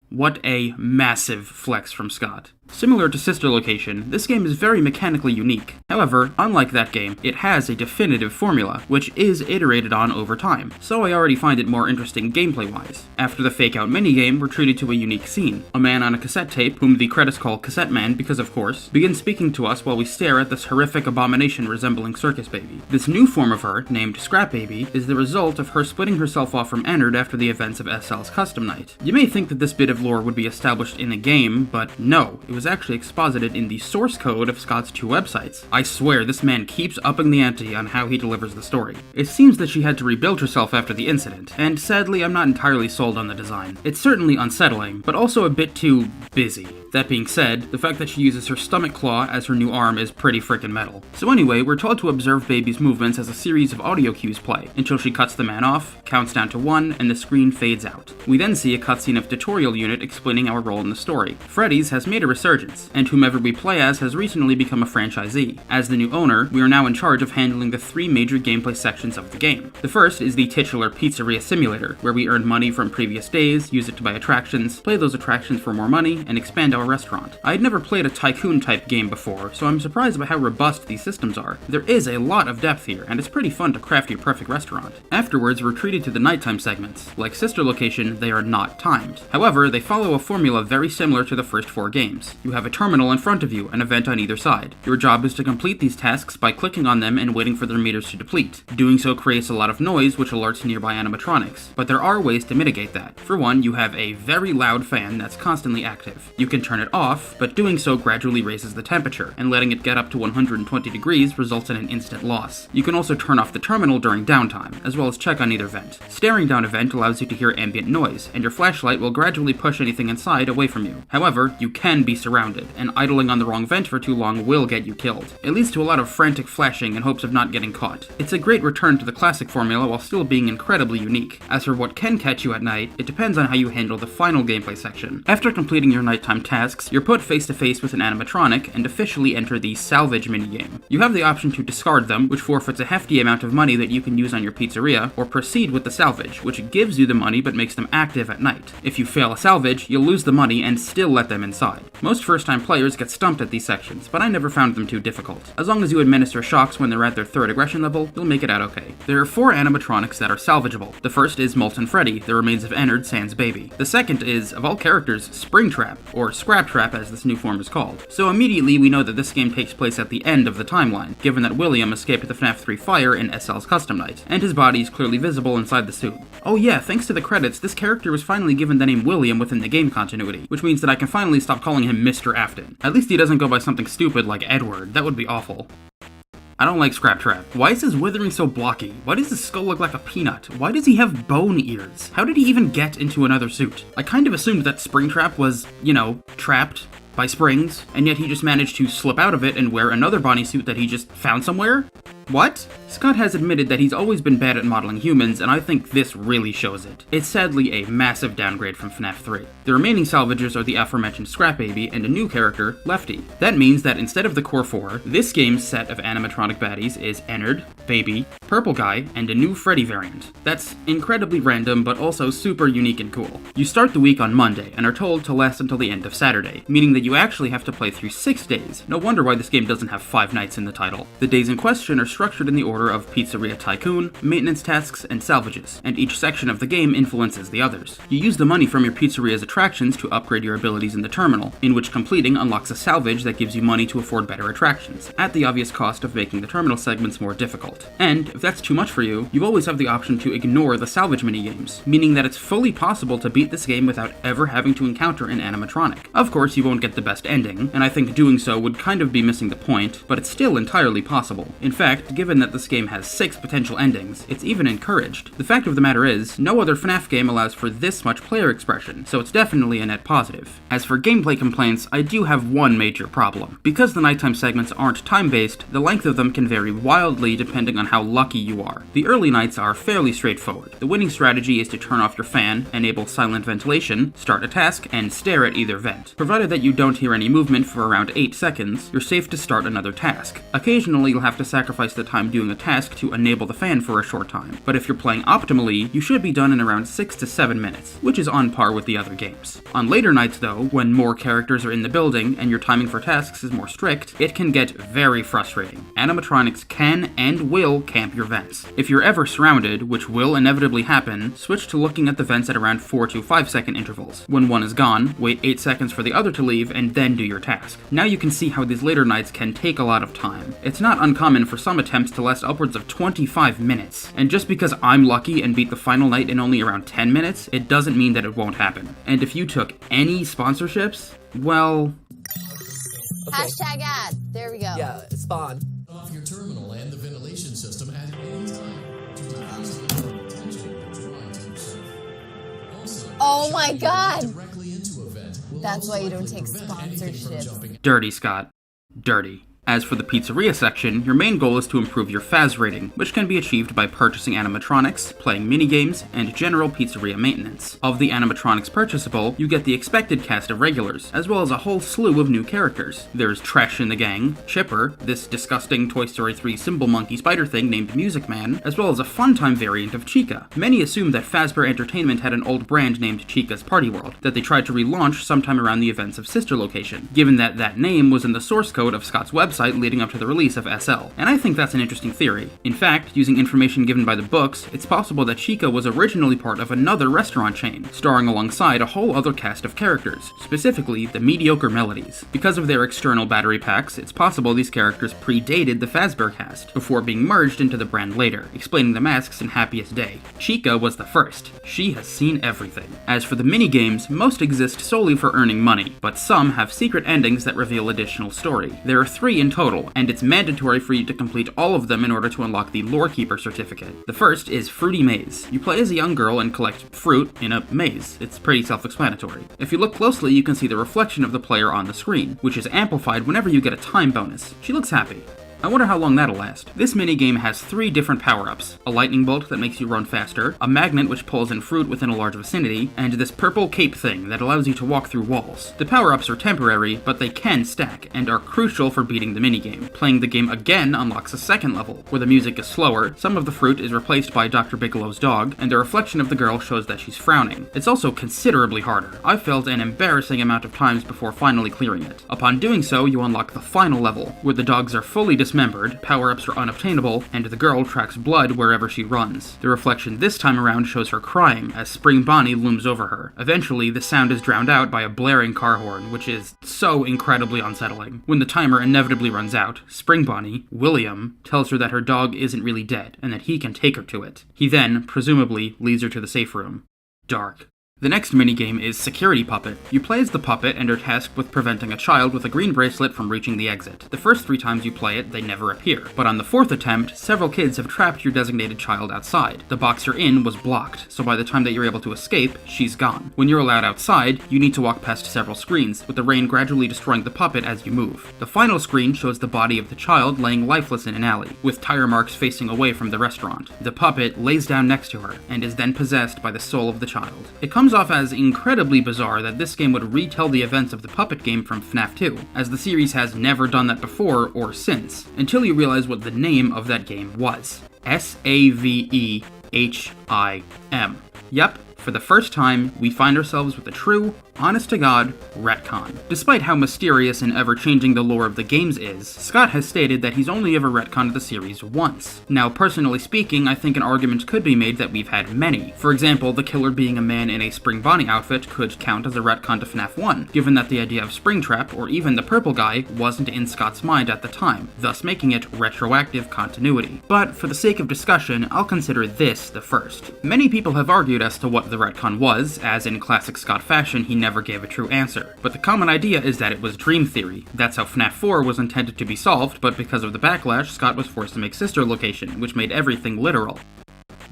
What a massive flex from Scott. Similar to Sister Location, this game is very mechanically unique. However, unlike that game, it has a definitive formula, which is iterated on over time, so I already find it more interesting gameplay-wise. After the fake-out minigame, we're treated to a unique scene. A man on a cassette tape, whom the credits call Cassette Man because of course, begins speaking to us while we stare at this horrific abomination resembling Circus Baby. This new form of her, named Scrap Baby, is the result of her splitting herself off from Ennard after the events of SL's Custom Night. You may think that this bit of lore would be established in the game, but no, it was actually exposited in the source code of Scott's two websites. I swear, this man keeps upping the ante on how he delivers the story. It seems that she had to rebuild herself after the incident, and sadly I'm not entirely sold on the design. It's certainly unsettling, but also a bit too busy. That being said, the fact that she uses her stomach claw as her new arm is pretty frickin' metal. So anyway, we're told to observe Baby's movements as a series of audio cues play, until she cuts the man off, counts down to 1, and the screen fades out. We then see a cutscene of Tutorial Unit explaining our role in the story. Freddy's has made a resurgence, and whomever we play as has recently become a franchisee. As the new owner, we are now in charge of handling the 3 major gameplay sections of the game. The first is the titular Pizzeria Simulator, where we earn money from previous days, use it to buy attractions, play those attractions for more money, and expand our restaurant. I had never played a tycoon-type game before, so I'm surprised by how robust these systems are. There is a lot of depth here, and it's pretty fun to craft your perfect restaurant. Afterwards, we're treated to the nighttime segments. Like Sister Location, they are not timed. However, they follow a formula very similar to the first 4 games. You have a terminal in front of you, an event on either side. Your job is to complete these tasks by clicking on them and waiting for their meters to deplete. Doing so creates a lot of noise, which alerts nearby animatronics, but there are ways to mitigate that. For one, you have a very loud fan that's constantly active. You can turn it off, but doing so gradually raises the temperature, and letting it get up to 120 degrees results in an instant loss. You can also turn off the terminal during downtime, as well as check on either vent. Staring down a vent allows you to hear ambient noise, and your flashlight will gradually push anything inside away from you. However, you can be surrounded, and idling on the wrong vent for too long will get you killed. It leads to a lot of frantic flashing in hopes of not getting caught. It's a great return to the classic formula while still being incredibly unique. As for what can catch you at night, it depends on how you handle the final gameplay section. After completing your nighttime tasks, you're put face to face with an animatronic and officially enter the salvage minigame. You have the option to discard them, which forfeits a hefty amount of money that you can use on your pizzeria, or proceed with the salvage, which gives you the money but makes them active at night. If you fail a salvage, you'll lose the money and still let them inside. Most first-time players get stumped at these sections, but I never found them too difficult. As long as you administer shocks when they're at their 3rd aggression level, you'll make it out okay. There are 4 animatronics that are salvageable. The first is Molten Freddy, the remains of Ennard sans baby. The second is, of all characters, Springtrap, or Scrap Trap as this new form is called. So immediately we know that this game takes place at the end of the timeline, given that William escaped the FNAF 3 fire in SL's Custom Night, and his body is clearly visible inside the suit. Oh yeah, thanks to the credits, this character was finally given the name William within the game continuity, which means that I can finally stop calling him Mr. Afton. At least he doesn't go by something stupid like Edward, that would be awful. I don't like Scrap Trap. Why is his withering so blocky? Why does his skull look like a peanut? Why does he have bone ears? How did he even get into another suit? I kind of assumed that Springtrap was, you know, trapped by springs, and yet he just managed to slip out of it and wear another bodysuit that he just found somewhere? What? Scott has admitted that he's always been bad at modeling humans, and I think this really shows it. It's sadly a massive downgrade from FNAF 3. The remaining salvagers are the aforementioned Scrap Baby and a new character, Lefty. That means that instead of the core 4, this game's set of animatronic baddies is Ennard, Baby, Purple Guy, and a new Freddy variant. That's incredibly random, but also super unique and cool. You start the week on Monday, and are told to last until the end of Saturday, meaning that you actually have to play through 6 days. No wonder why this game doesn't have 5 nights in the title. The days in question are structured in the order of Pizzeria Tycoon, maintenance tasks, and salvages, and each section of the game influences the others. You use the money from your pizzeria's attractions to upgrade your abilities in the terminal, in which completing unlocks a salvage that gives you money to afford better attractions, at the obvious cost of making the terminal segments more difficult. And, if that's too much for you, you always have the option to ignore the salvage minigames, meaning that it's fully possible to beat this game without ever having to encounter an animatronic. Of course, you won't get the best ending, and I think doing so would kind of be missing the point, but it's still entirely possible. In fact, given that this game has 6 potential endings, it's even encouraged. The fact of the matter is, no other FNAF game allows for this much player expression, so it's definitely a net positive. As for gameplay complaints, I do have one major problem. Because the nighttime segments aren't time-based, the length of them can vary wildly depending on how lucky you are. The early nights are fairly straightforward. The winning strategy is to turn off your fan, enable silent ventilation, start a task, and stare at either vent. Provided that you don't hear any movement for around 8 seconds, you're safe to start another task. Occasionally, you'll have to sacrifice the time doing a task to enable the fan for a short time, but if you're playing optimally, you should be done in around 6 to 7 minutes, which is on par with the other games. On later nights though, when more characters are in the building and your timing for tasks is more strict, it can get very frustrating. Animatronics can and will camp your vents. If you're ever surrounded, which will inevitably happen, switch to looking at the vents at around 4 to 5 second intervals. When one is gone, wait 8 seconds for the other to leave and then do your task. Now you can see how these later nights can take a lot of time. It's not uncommon for some attempts to last upwards of 25 minutes. And just because I'm lucky and beat the final night in only around 10 minutes, it doesn't mean that it won't happen. And if you took any sponsorships, well... Okay. Hashtag ad. There we go. Yeah, spawn. Off your terminal and the ventilation system at any time to decrease the amount of tension you're trying to observe. Also, oh my god! directly into a vent will That's why you don't automatically take prevent anything from sponsorships. jumping. Dirty, Scott. Dirty. As for the pizzeria section, your main goal is to improve your Faz rating, which can be achieved by purchasing animatronics, playing minigames, and general pizzeria maintenance. Of the animatronics purchasable, you get the expected cast of regulars, as well as a whole slew of new characters. There's Tresh in the gang, Chipper, this disgusting Toy Story 3 symbol monkey spider thing named Music Man, as well as a fun-time variant of Chica. Many assume that Fazbear Entertainment had an old brand named Chica's Party World, that they tried to relaunch sometime around the events of Sister Location, given that that name was in the source code of Scott's website leading up to the release of SL, and I think that's an interesting theory. In fact, using information given by the books, it's possible that Chica was originally part of another restaurant chain, starring alongside a whole other cast of characters, specifically the Mediocre Melodies. Because of their external battery packs, it's possible these characters predated the Fazbear cast, before being merged into the brand later, explaining the masks in Happiest Day. Chica was the first. She has seen everything. As for the minigames, most exist solely for earning money, but some have secret endings that reveal additional story. There are 3 in total, and it's mandatory for you to complete all of them in order to unlock the Lorekeeper certificate. The first is Fruity Maze. You play as a young girl and collect fruit in a maze. It's pretty self-explanatory. If you look closely, you can see the reflection of the player on the screen, which is amplified whenever you get a time bonus. She looks happy. I wonder how long that'll last. This minigame has 3 different power-ups. A lightning bolt that makes you run faster, a magnet which pulls in fruit within a large vicinity, and this purple cape thing that allows you to walk through walls. The power-ups are temporary, but they can stack, and are crucial for beating the minigame. Playing the game again unlocks a second level, where the music is slower, some of the fruit is replaced by Dr. Bigelow's dog, and the reflection of the girl shows that she's frowning. It's also considerably harder. I failed an embarrassing amount of times before finally clearing it. Upon doing so, you unlock the final level, where the dogs are fully dismembered, power-ups are unobtainable, and the girl tracks blood wherever she runs. The reflection this time around shows her crying as Spring Bonnie looms over her. Eventually, the sound is drowned out by a blaring car horn, which is so incredibly unsettling. When the timer inevitably runs out, Spring Bonnie, William, tells her that her dog isn't really dead, and that he can take her to it. He then, presumably, leads her to the safe room. Dark. The next minigame is Security Puppet. You play as the puppet and are tasked with preventing a child with a green bracelet from reaching the exit. The first 3 times you play it, they never appear. But on the 4th attempt, several kids have trapped your designated child outside. The box you're in was blocked, so by the time that you're able to escape, she's gone. When you're allowed outside, you need to walk past several screens, with the rain gradually destroying the puppet as you move. The final screen shows the body of the child laying lifeless in an alley, with tire marks facing away from the restaurant. The puppet lays down next to her, and is then possessed by the soul of the child. It comes off as incredibly bizarre that this game would retell the events of the puppet game from FNAF 2, as the series has never done that before or since, until you realize what the name of that game was. SAVEHIM. Yep, for the first time, we find ourselves with a true, honest-to-God retcon. Despite how mysterious and ever-changing the lore of the games is, Scott has stated that he's only ever retconned the series once. Now, personally speaking, I think an argument could be made that we've had many. For example, the killer being a man in a Spring Bonnie outfit could count as a retcon to FNAF 1, given that the idea of Springtrap, or even the purple guy, wasn't in Scott's mind at the time, thus making it retroactive continuity. But, for the sake of discussion, I'll consider this the first. Many people have argued as to what the retcon was, as in classic Scott fashion, he never gave a true answer. But the common idea is that it was dream theory. That's how FNAF 4 was intended to be solved, but because of the backlash, Scott was forced to make sister location, which made everything literal.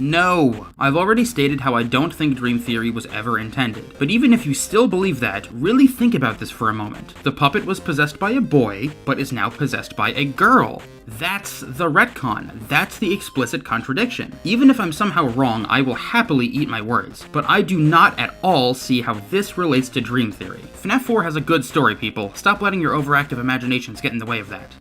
No! I've already stated how I don't think dream theory was ever intended. But even if you still believe that, really think about this for a moment. The puppet was possessed by a boy, but is now possessed by a girl. That's the retcon. That's the explicit contradiction. Even if I'm somehow wrong, I will happily eat my words. But I do not at all see how this relates to dream theory. FNAF 4 has a good story, people. Stop letting your overactive imaginations get in the way of that.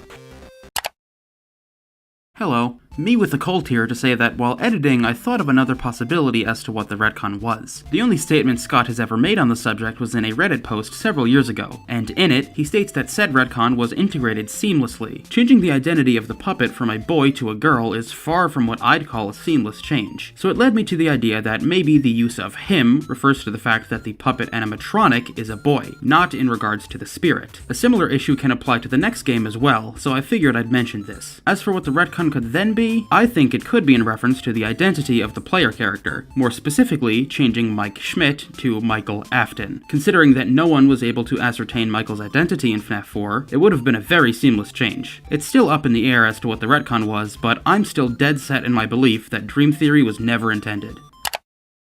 Hello. Me with a cold here to say that while editing, I thought of another possibility as to what the retcon was. The only statement Scott has ever made on the subject was in a Reddit post several years ago, and in it, he states that said retcon was integrated seamlessly. Changing the identity of the puppet from a boy to a girl is far from what I'd call a seamless change. So it led me to the idea that maybe the use of him refers to the fact that the puppet animatronic is a boy, not in regards to the spirit. A similar issue can apply to the next game as well, so I figured I'd mention this. As for what the retcon could then be, I think it could be in reference to the identity of the player character, more specifically changing Mike Schmidt to Michael Afton. Considering that no one was able to ascertain Michael's identity in FNAF 4, it would have been a very seamless change. It's still up in the air as to what the retcon was, but I'm still dead set in my belief that dream theory was never intended.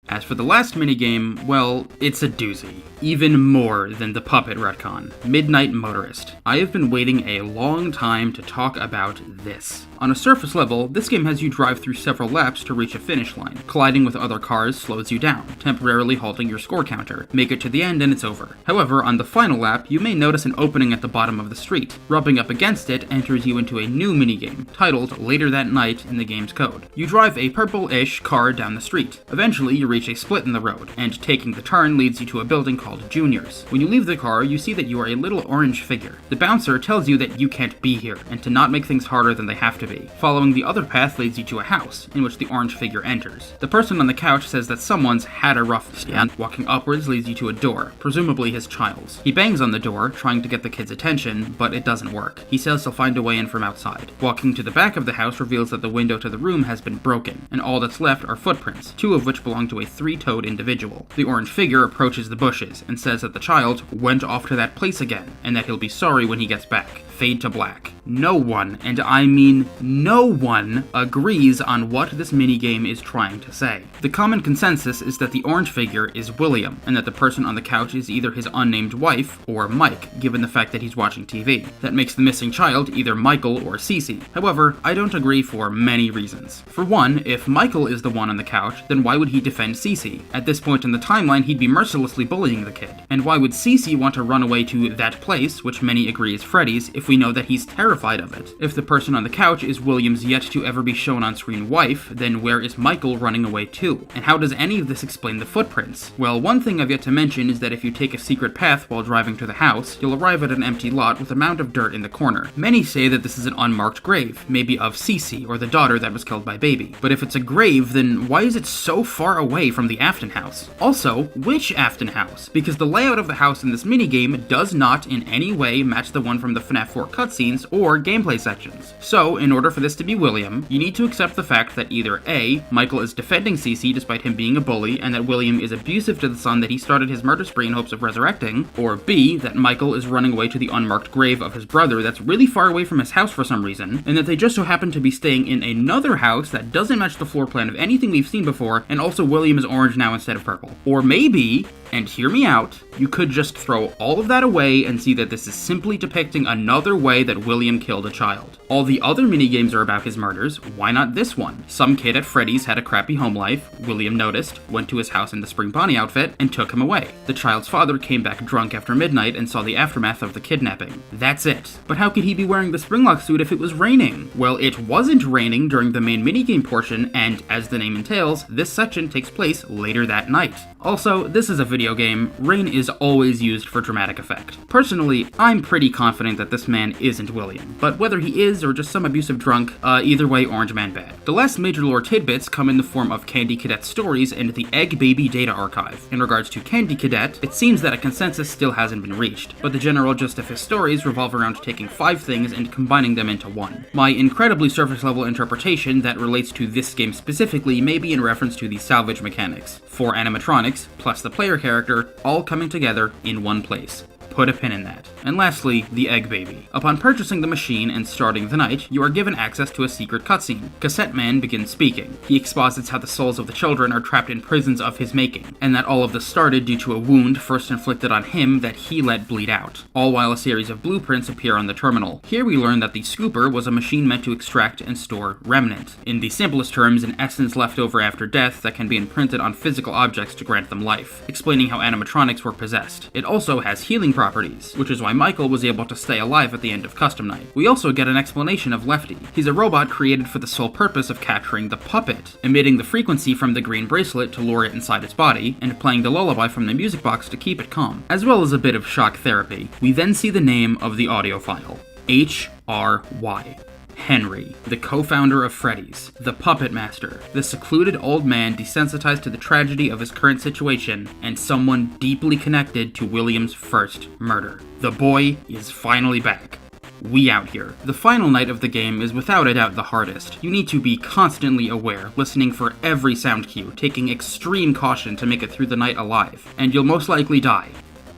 As for the last minigame, well, it's a doozy. Even more than the puppet retcon. Midnight Motorist. I have been waiting a long time to talk about this. On a surface level, this game has you drive through several laps to reach a finish line. Colliding with other cars slows you down, temporarily halting your score counter. Make it to the end and it's over. However, on the final lap, you may notice an opening at the bottom of the street. Rubbing up against it enters you into a new minigame, titled Later That Night in the game's code. You drive a purple-ish car down the street. Eventually, you reach a split in the road, and taking the turn leads you to a building called Juniors. When you leave the car, you see that you are a little orange figure. The bouncer tells you that you can't be here, and to not make things harder than they have to be. Following the other path leads you to a house, in which the orange figure enters. The person on the couch says that someone's had a rough day. Walking upwards leads you to a door, presumably his child's. He bangs on the door, trying to get the kid's attention, but it doesn't work. He says he'll find a way in from outside. Walking to the back of the house reveals that the window to the room has been broken, and all that's left are footprints, 2 of which belong to a 3-toed individual. The orange figure approaches the bushes, and says that the child went off to that place again, and that he'll be sorry when he gets back. fade to black. No one, and I mean no one, agrees on what this minigame is trying to say. The common consensus is that the orange figure is William, and that the person on the couch is either his unnamed wife or Mike, given the fact that he's watching TV. That makes the missing child either Michael or Cece. However, I don't agree for many reasons. For one, if Michael is the one on the couch, then why would he defend Cece? At this point in the timeline, he'd be mercilessly bullying the kid. And why would Cece want to run away to that place, which many agree is Freddy's, if we know that he's terrified of it? If the person on the couch is William's yet to ever be shown on screen wife, then where is Michael running away to? And how does any of this explain the footprints? Well, one thing I've yet to mention is that if you take a secret path while driving to the house, you'll arrive at an empty lot with a mound of dirt in the corner. Many say that this is an unmarked grave, maybe of Cece, or the daughter that was killed by Baby. But if it's a grave, then why is it so far away from the Afton house? Also, which Afton house? Because the layout of the house in this minigame does not in any way match the one from the FNAF 4 cutscenes or gameplay sections. So, in order for this to be William, you need to accept the fact that either A, Michael is defending Cece despite him being a bully, and that William is abusive to the son that he started his murder spree in hopes of resurrecting, or B, that Michael is running away to the unmarked grave of his brother that's really far away from his house for some reason, and that they just so happen to be staying in another house that doesn't match the floor plan of anything we've seen before, and also William is orange now instead of purple. Or maybe, and hear me out, you could just throw all of that away and see that this is simply depicting another way that William killed a child. All the other minigames are about his murders, why not this one? Some kid at Freddy's had a crappy home life, William noticed, went to his house in the Spring Bonnie outfit, and took him away. The child's father came back drunk after midnight and saw the aftermath of the kidnapping. That's it. But how could he be wearing the Springlock suit if it was raining? Well, it wasn't raining during the main minigame portion, and as the name entails, this section takes place later that night. Also, this is a video game. Rain is always used for dramatic effect. Personally, I'm pretty confident that this man isn't William, but whether he is or just some abusive drunk, either way, Orange Man bad. The last major lore tidbits come in the form of Candy Cadet stories and the Egg Baby data archive. In regards to Candy Cadet, it seems that a consensus still hasn't been reached, but the general gist of his stories revolve around taking 5 things and combining them into one. My incredibly surface level interpretation that relates to this game specifically may be in reference to the salvage mechanics. 4 animatronics, plus the player character, all coming together in one place. Put a pin in that. And lastly, the Egg Baby. Upon purchasing the machine and starting the night, you are given access to a secret cutscene. Cassette Man begins speaking. He exposits how the souls of the children are trapped in prisons of his making, and that all of this started due to a wound first inflicted on him that he let bleed out, all while a series of blueprints appear on the terminal. Here we learn that the Scooper was a machine meant to extract and store remnant. In the simplest terms, an essence left over after death that can be imprinted on physical objects to grant them life, explaining how animatronics were possessed. It also has healing properties, which is why Michael was able to stay alive at the end of Custom Night. We also get an explanation of Lefty. He's a robot created for the sole purpose of capturing the puppet, emitting the frequency from the green bracelet to lure it inside its body, and playing the lullaby from the music box to keep it calm, as well as a bit of shock therapy. We then see the name of the audio file, H.R.Y. Henry, the co-founder of Freddy's, the puppet master, the secluded old man desensitized to the tragedy of his current situation, and someone deeply connected to William's first murder. The boy is finally back. We out here. The final night of the game is without a doubt the hardest. You need to be constantly aware, listening for every sound cue, taking extreme caution to make it through the night alive, and you'll most likely die.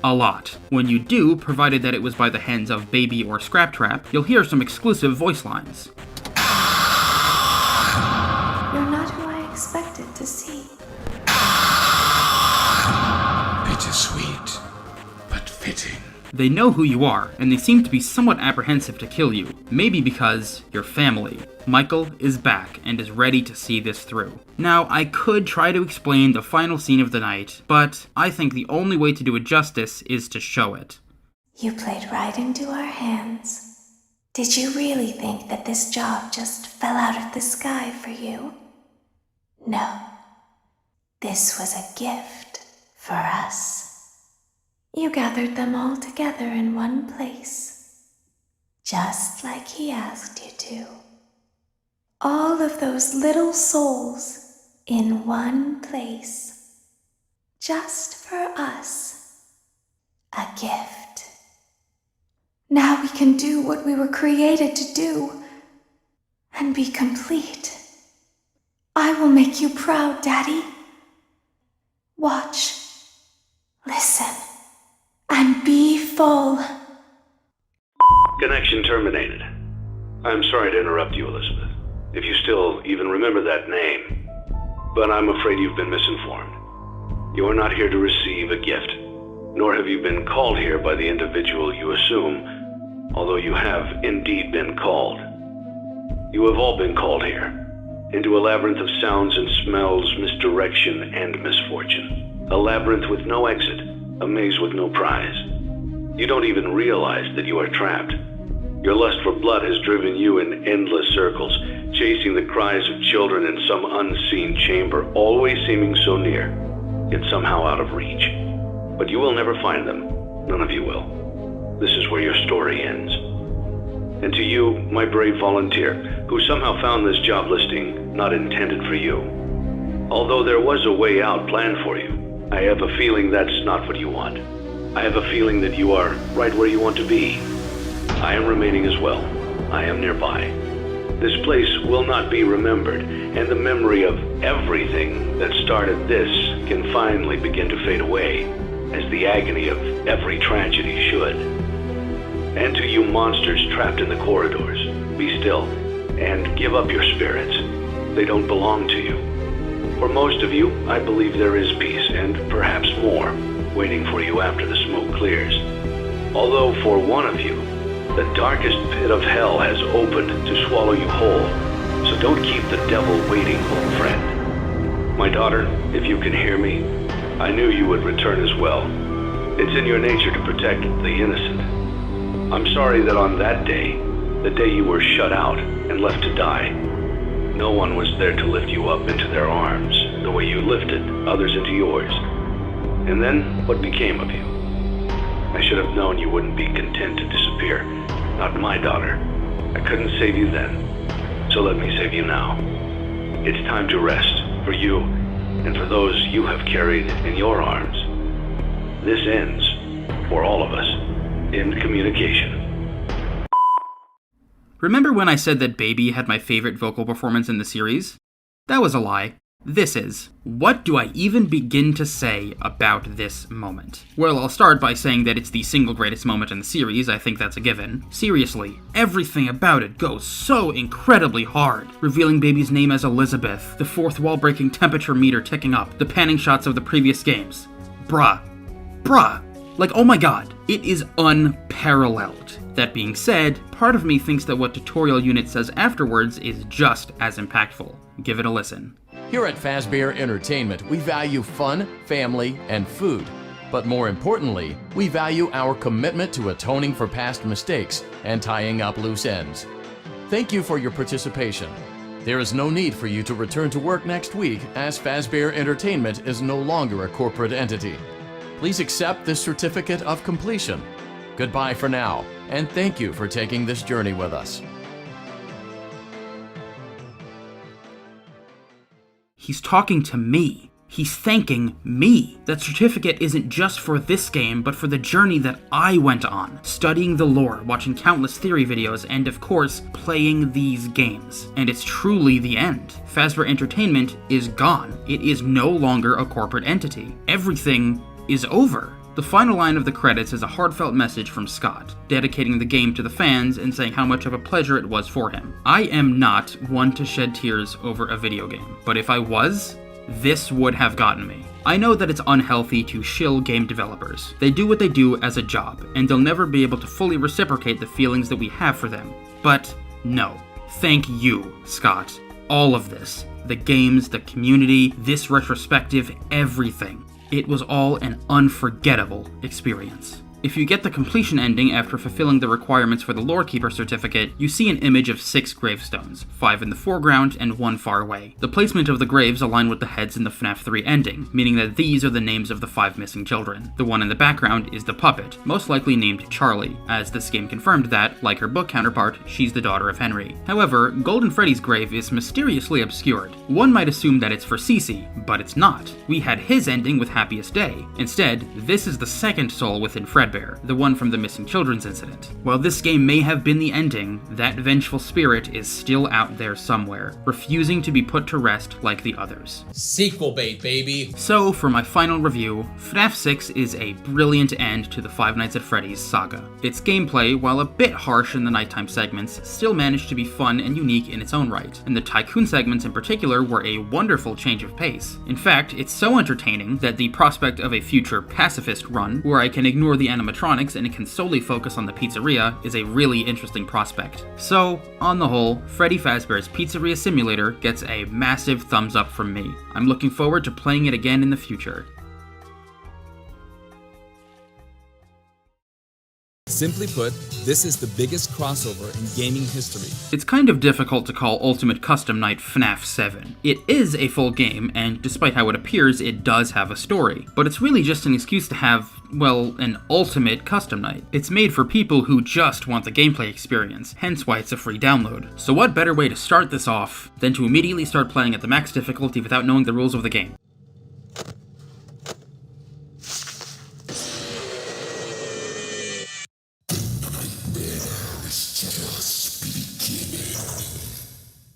A lot. When you do, provided that it was by the hands of Baby or Scraptrap, you'll hear some exclusive voice lines. You're not who I expected to see. Bittersweet, but fitting. They know who you are, and they seem to be somewhat apprehensive to kill you. Maybe because you're family. Michael is back and is ready to see this through. Now, I could try to explain the final scene of the night, but I think the only way to do it justice is to show it. You played right into our hands. Did you really think that this job just fell out of the sky for you? No. This was a gift for us. You gathered them all together in one place, just like he asked you to. All of those little souls in one place, just for us. A gift. Now we can do what we were created to do, and be complete. I will make you proud, Daddy. Watch, listen, and be full. Connection terminated. I'm sorry to interrupt you, Elizabeth, if you still even remember that name. But I'm afraid you've been misinformed. You are not here to receive a gift, nor have you been called here by the individual you assume, although you have indeed been called. You have all been called here, into a labyrinth of sounds and smells, misdirection, and misfortune. A labyrinth with no exit, a maze with no prize. You don't even realize that you are trapped. Your lust for blood has driven you in endless circles, chasing the cries of children in some unseen chamber, always seeming so near, yet somehow out of reach. But you will never find them. None of you will. This is where your story ends. And to you, my brave volunteer, who somehow found this job listing not intended for you. Although there was a way out planned for you, I have a feeling that's not what you want. I have a feeling that you are right where you want to be. I am remaining as well. I am nearby. This place will not be remembered, and the memory of everything that started this can finally begin to fade away, as the agony of every tragedy should. And to you monsters trapped in the corridors, be still, and give up your spirits. They don't belong to you. For most of you, I believe there is peace, and perhaps more, waiting for you after the smoke clears. Although for one of you, the darkest pit of hell has opened to swallow you whole, so don't keep the devil waiting, old friend. My daughter, if you can hear me, I knew you would return as well. It's in your nature to protect the innocent. I'm sorry that on that day, the day you were shut out and left to die, no one was there to lift you up into their arms, the way you lifted others into yours. And then, what became of you? I should have known you wouldn't be content to disappear. Not my daughter. I couldn't save you then, so let me save you now. It's time to rest, for you, and for those you have carried in your arms. This ends, for all of us, in communication. Remember when I said that Baby had my favorite vocal performance in the series? That was a lie. This is. What do I even begin to say about this moment? Well, I'll start by saying that it's the single greatest moment in the series. I think that's a given. Seriously, everything about it goes so incredibly hard. Revealing Baby's name as Elizabeth, the fourth wall-breaking temperature meter ticking up, the panning shots of the previous games. Bruh. Like, oh my god, it is unparalleled. That being said, part of me thinks that what Tutorial Unit says afterwards is just as impactful. Give it a listen. Here at Fazbear Entertainment, we value fun, family, and food. But more importantly, we value our commitment to atoning for past mistakes and tying up loose ends. Thank you for your participation. There is no need for you to return to work next week, as Fazbear Entertainment is no longer a corporate entity. Please accept this certificate of completion. Goodbye for now, and thank you for taking this journey with us. He's talking to me. He's thanking me. That certificate isn't just for this game, but for the journey that I went on, studying the lore, watching countless theory videos, and of course, playing these games. And it's truly the end. Fazbear Entertainment is gone. It is no longer a corporate entity. Everything is over. The final line of the credits is a heartfelt message from Scott, dedicating the game to the fans and saying how much of a pleasure it was for him. I am not one to shed tears over a video game, but if I was, this would have gotten me. I know that it's unhealthy to shill game developers. They do what they do as a job, and they'll never be able to fully reciprocate the feelings that we have for them. But no. Thank you, Scott. All of this. The games, the community, this retrospective, everything. It was all an unforgettable experience. If you get the completion ending after fulfilling the requirements for the Lorekeeper certificate, you see an image of 6 gravestones, 5 in the foreground and 1 far away. The placement of the graves align with the heads in the FNAF 3 ending, meaning that these are the names of the 5 missing children. The one in the background is the puppet, most likely named Charlie, as this game confirmed that, like her book counterpart, she's the daughter of Henry. However, Golden Freddy's grave is mysteriously obscured. One might assume that it's for Cece, but it's not. We had his ending with Happiest Day. Instead, this is the second soul within Freddy. Fredbear, the one from the missing children's incident. While this game may have been the ending, that vengeful spirit is still out there somewhere, refusing to be put to rest like the others. Sequel bait, baby. So, for my final review, FNAF 6 is a brilliant end to the Five Nights at Freddy's saga. Its gameplay, while a bit harsh in the nighttime segments, still managed to be fun and unique in its own right, and the Tycoon segments in particular were a wonderful change of pace. In fact, it's so entertaining that the prospect of a future pacifist run, where I can ignore the animatronics and can solely focus on the pizzeria, is a really interesting prospect. So, on the whole, Freddy Fazbear's Pizzeria Simulator gets a massive thumbs up from me. I'm looking forward to playing it again in the future. Simply put, this is the biggest crossover in gaming history. It's kind of difficult to call Ultimate Custom Night FNAF 7. It is a full game, and despite how it appears, it does have a story. But it's really just an excuse to have, well, an Ultimate Custom Night. It's made for people who just want the gameplay experience, hence why it's a free download. So what better way to start this off than to immediately start playing at the max difficulty without knowing the rules of the game?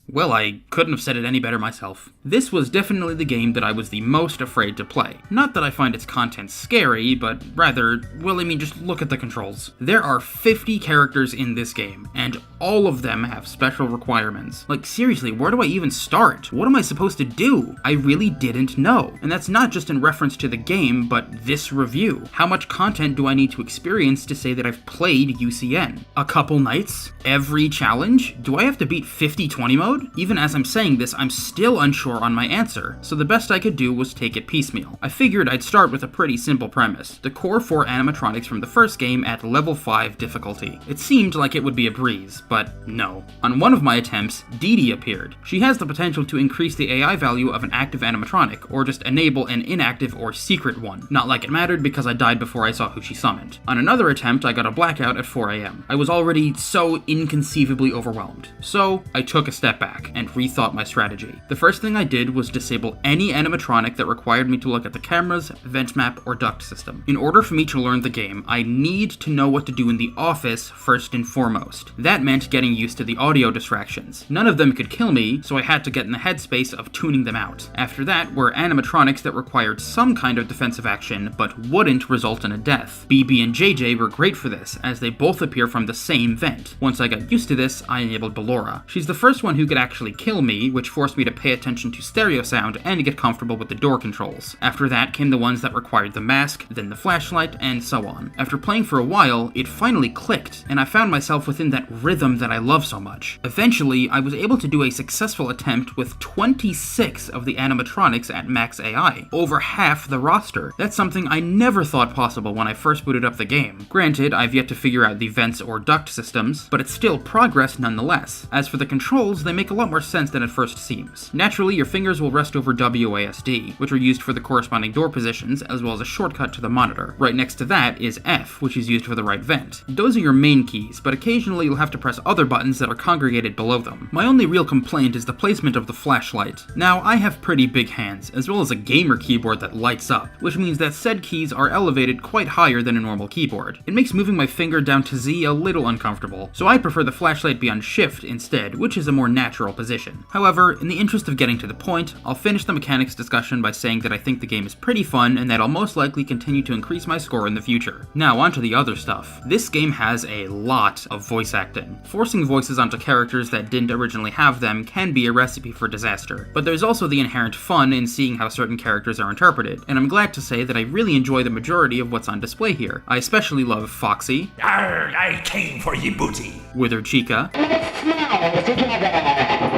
Well, I couldn't have said it any better myself. This was definitely the game that I was the most afraid to play. Not that I find its content scary, but rather, well, I mean, just look at the controls. There are 50 characters in this game, and all of them have special requirements. Like, seriously, where do I even start? What am I supposed to do? I really didn't know. And that's not just in reference to the game, but this review. How much content do I need to experience to say that I've played UCN? A couple nights? Every challenge? Do I have to beat 50-20 mode? Even as I'm saying this, I'm still unsure on my answer, so the best I could do was take it piecemeal. I figured I'd start with a pretty simple premise, the core 4 animatronics from the first game at level 5 difficulty. It seemed like it would be a breeze, but no. On one of my attempts, Dee Dee appeared. She has the potential to increase the AI value of an active animatronic, or just enable an inactive or secret one. Not like it mattered because I died before I saw who she summoned. On another attempt, I got a blackout at 4 AM. I was already so inconceivably overwhelmed. So, I took a step back and rethought my strategy. The first thing I did was disable any animatronic that required me to look at the cameras, vent map, or duct system. In order for me to learn the game, I need to know what to do in the office first and foremost. That meant getting used to the audio distractions. None of them could kill me, so I had to get in the headspace of tuning them out. After that were animatronics that required some kind of defensive action, but wouldn't result in a death. BB and JJ were great for this, as they both appear from the same vent. Once I got used to this, I enabled Ballora. She's the first one who could actually kill me, which forced me to pay attention to stereo sound and get comfortable with the door controls. After that came the ones that required the mask, then the flashlight, and so on. After playing for a while, it finally clicked, and I found myself within that rhythm that I love so much. Eventually, I was able to do a successful attempt with 26 of the animatronics at max AI, over half the roster. That's something I never thought possible when I first booted up the game. Granted, I've yet to figure out the vents or duct systems, but it's still progress nonetheless. As for the controls, they make a lot more sense than it first seems. Naturally, your fingers will rest over WASD, which are used for the corresponding door positions, as well as a shortcut to the monitor. Right next to that is F, which is used for the right vent. Those are your main keys, but occasionally you'll have to press other buttons that are congregated below them. My only real complaint is the placement of the flashlight. Now, I have pretty big hands, as well as a gamer keyboard that lights up, which means that said keys are elevated quite higher than a normal keyboard. It makes moving my finger down to Z a little uncomfortable, so I prefer the flashlight be on shift instead, which is a more natural position. However, in the interest of getting to the point, I'll finish the mechanics discussion by saying that I think the game is pretty fun and that I'll most likely continue to increase my score in the future. Now onto the other stuff. This game has a lot of voice acting. Forcing voices onto characters that didn't originally have them can be a recipe for disaster, but there's also the inherent fun in seeing how certain characters are interpreted, and I'm glad to say that I really enjoy the majority of what's on display here. I especially love Foxy. Arr, I came for ye booty. Withered Chica.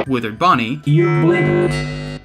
Withered Bonnie. You blinked.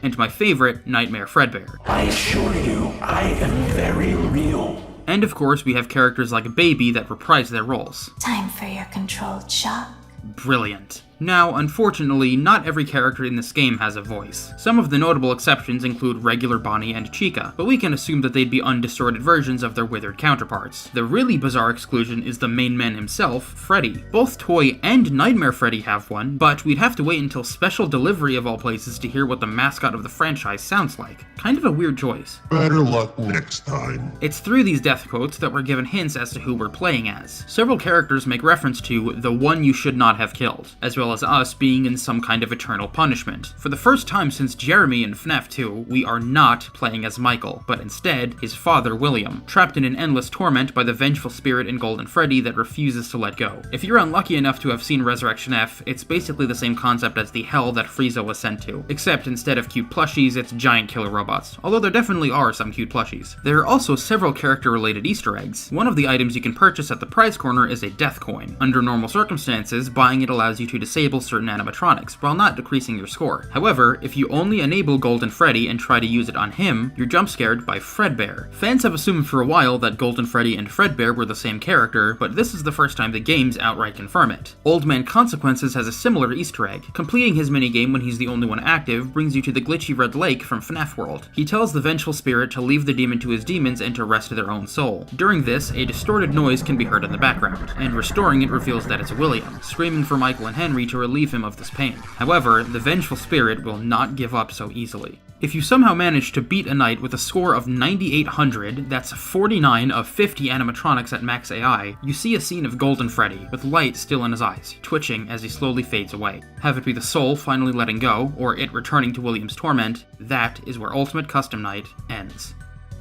And my favorite, Nightmare Fredbear. I assure you, I am very real. And of course, we have characters like Baby that reprise their roles. Time for your controlled shock. Brilliant. Now, unfortunately, not every character in this game has a voice. Some of the notable exceptions include regular Bonnie and Chica, but we can assume that they'd be undistorted versions of their withered counterparts. The really bizarre exclusion is the main man himself, Freddy. Both Toy and Nightmare Freddy have one, but we'd have to wait until special delivery of all places to hear what the mascot of the franchise sounds like. Kind of a weird choice. Better luck next time. It's through these death quotes that we're given hints as to who we're playing as. Several characters make reference to the one you should not have killed, as well as us being in some kind of eternal punishment. For the first time since Jeremy in FNAF 2, we are not playing as Michael, but instead his father William, trapped in an endless torment by the vengeful spirit in Golden Freddy that refuses to let go. If you're unlucky enough to have seen Resurrection F, it's basically the same concept as the hell that Frieza was sent to, except instead of cute plushies, it's giant killer robots, although there definitely are some cute plushies. There are also several character-related Easter eggs. One of the items you can purchase at the prize corner is a death coin. Under normal circumstances, buying it allows you to disable certain animatronics, while not decreasing your score. However, if you only enable Golden Freddy and try to use it on him, you're jump scared by Fredbear. Fans have assumed for a while that Golden Freddy and Fredbear were the same character, but this is the first time the games outright confirm it. Old Man Consequences has a similar Easter egg. Completing his minigame when he's the only one active brings you to the glitchy red lake from FNAF World. He tells the vengeful spirit to leave the demon to his demons and to rest their own soul. During this, a distorted noise can be heard in the background, and restoring it reveals that it's William, screaming for Michael and Henry to relieve him of this pain. However, the vengeful spirit will not give up so easily. If you somehow manage to beat a knight with a score of 9,800, that's 49 of 50 animatronics at max AI, you see a scene of Golden Freddy, with light still in his eyes, twitching as he slowly fades away. Have it be the soul finally letting go, or it returning to William's torment, that is where Ultimate Custom Night ends.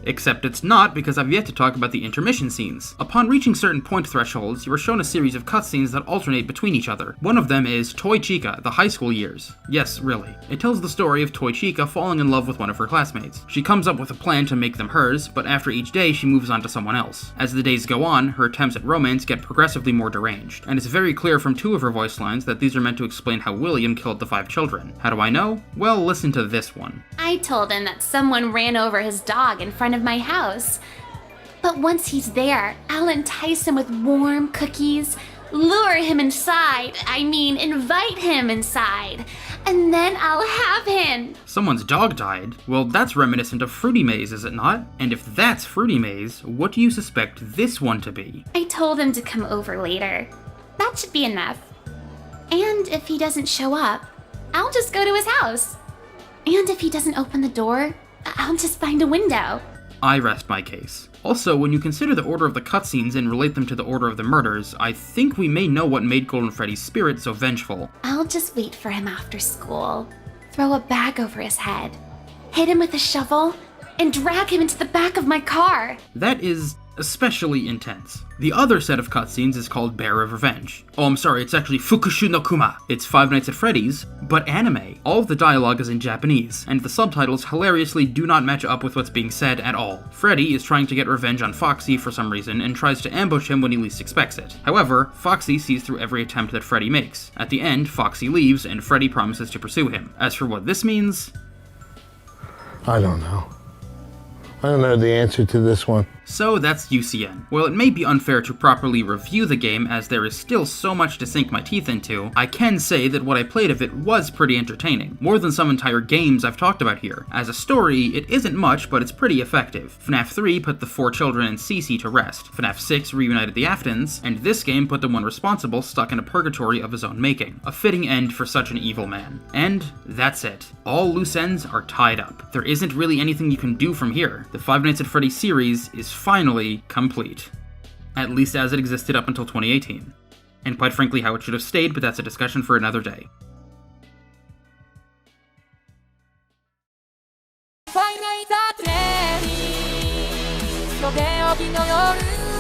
Except it's not, because I've yet to talk about the intermission scenes. Upon reaching certain point thresholds, you are shown a series of cutscenes that alternate between each other. One of them is Toy Chica, the high school years. Yes, really. It tells the story of Toy Chica falling in love with one of her classmates. She comes up with a plan to make them hers, but after each day she moves on to someone else. As the days go on, her attempts at romance get progressively more deranged, and it's very clear from two of her voice lines that these are meant to explain how William killed the 5 children. How do I know? Well, listen to this one. I told him that someone ran over his dog in front of my house. But once he's there, I'll entice him with warm cookies, lure him inside, invite him inside, and then I'll have him. Someone's dog died? Well, that's reminiscent of Fruity Maze, is it not? And if that's Fruity Maze, what do you suspect this one to be? I told him to come over later. That should be enough. And if he doesn't show up, I'll just go to his house. And if he doesn't open the door, I'll just find a window. I rest my case. Also, when you consider the order of the cutscenes and relate them to the order of the murders, I think we may know what made Golden Freddy's spirit so vengeful. I'll just wait for him after school, throw a bag over his head, hit him with a shovel, and drag him into the back of my car. That is especially intense. The other set of cutscenes is called Bear of Revenge. Oh, I'm sorry, it's actually Fukushu no Kuma. It's Five Nights at Freddy's, but anime. All of the dialogue is in Japanese, and the subtitles hilariously do not match up with what's being said at all. Freddy is trying to get revenge on Foxy for some reason and tries to ambush him when he least expects it. However, Foxy sees through every attempt that Freddy makes. At the end, Foxy leaves and Freddy promises to pursue him. As for what this means, I don't know. I don't know the answer to this one. So that's UCN. While it may be unfair to properly review the game as there is still so much to sink my teeth into, I can say that what I played of it was pretty entertaining. More than some entire games I've talked about here. As a story, it isn't much, but it's pretty effective. FNAF 3 put the 4 children in Cece to rest. FNAF 6 reunited the Aftons, and this game put the one responsible stuck in a purgatory of his own making. A fitting end for such an evil man. And that's it. All loose ends are tied up. There isn't really anything you can do from here. The Five Nights at Freddy's series is finally complete. At least as it existed up until 2018. And quite frankly how it should have stayed, but that's a discussion for another day.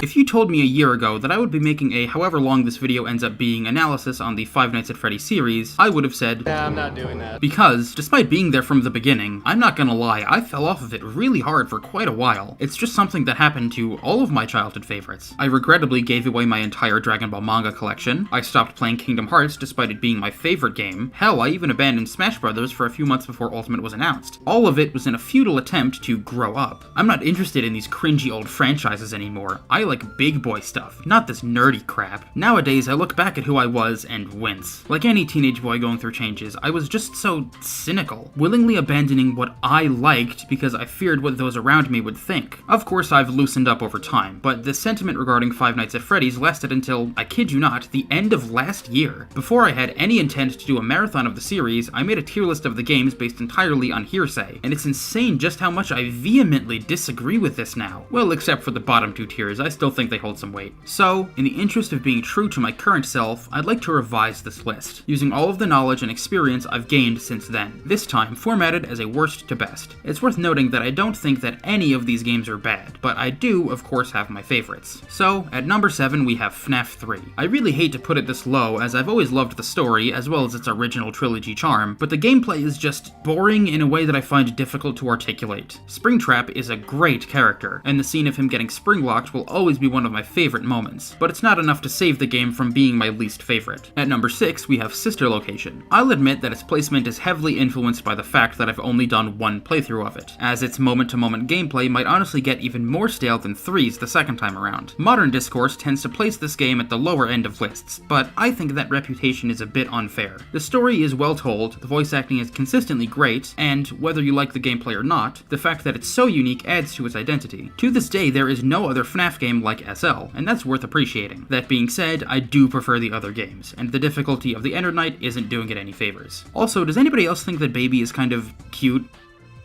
If you told me a year ago that I would be making a however long this video ends up being analysis on the Five Nights at Freddy's series, I would have said, yeah, I'm not doing that. Because, despite being there from the beginning, I'm not gonna lie, I fell off of it really hard for quite a while. It's just something that happened to all of my childhood favorites. I regrettably gave away my entire Dragon Ball manga collection, I stopped playing Kingdom Hearts despite it being my favorite game, hell, I even abandoned Smash Brothers for a few months before Ultimate was announced. All of it was in a futile attempt to grow up. I'm not interested in these cringy old franchises anymore. I like big boy stuff, not this nerdy crap. Nowadays, I look back at who I was and wince. Like any teenage boy going through changes, I was just so cynical, willingly abandoning what I liked because I feared what those around me would think. Of course, I've loosened up over time, but the sentiment regarding Five Nights at Freddy's lasted until, I kid you not, the end of last year. Before I had any intent to do a marathon of the series, I made a tier list of the games based entirely on hearsay, and it's insane just how much I vehemently disagree with this now. Well, except for the bottom two tiers, I still think they hold some weight. So, in the interest of being true to my current self, I'd like to revise this list, using all of the knowledge and experience I've gained since then, this time formatted as a worst to best. It's worth noting that I don't think that any of these games are bad, but I do, of course, have my favorites. So, at number 7 we have FNAF 3. I really hate to put it this low, as I've always loved the story, as well as its original trilogy charm, but the gameplay is just boring in a way that I find difficult to articulate. Springtrap is a great character, and the scene of him getting spring-locked will always be one of my favorite moments, but it's not enough to save the game from being my least favorite. At number 6 we have Sister Location. I'll admit that its placement is heavily influenced by the fact that I've only done one playthrough of it, as its moment-to-moment gameplay might honestly get even more stale than 3's the second time around. Modern discourse tends to place this game at the lower end of lists, but I think that reputation is a bit unfair. The story is well told, the voice acting is consistently great, and whether you like the gameplay or not, the fact that it's so unique adds to its identity. To this day, there is no other FNAF game like SL, and that's worth appreciating. That being said, I do prefer the other games, and the difficulty of the Ender Knight isn't doing it any favors. Also, does anybody else think that Baby is kind of cute?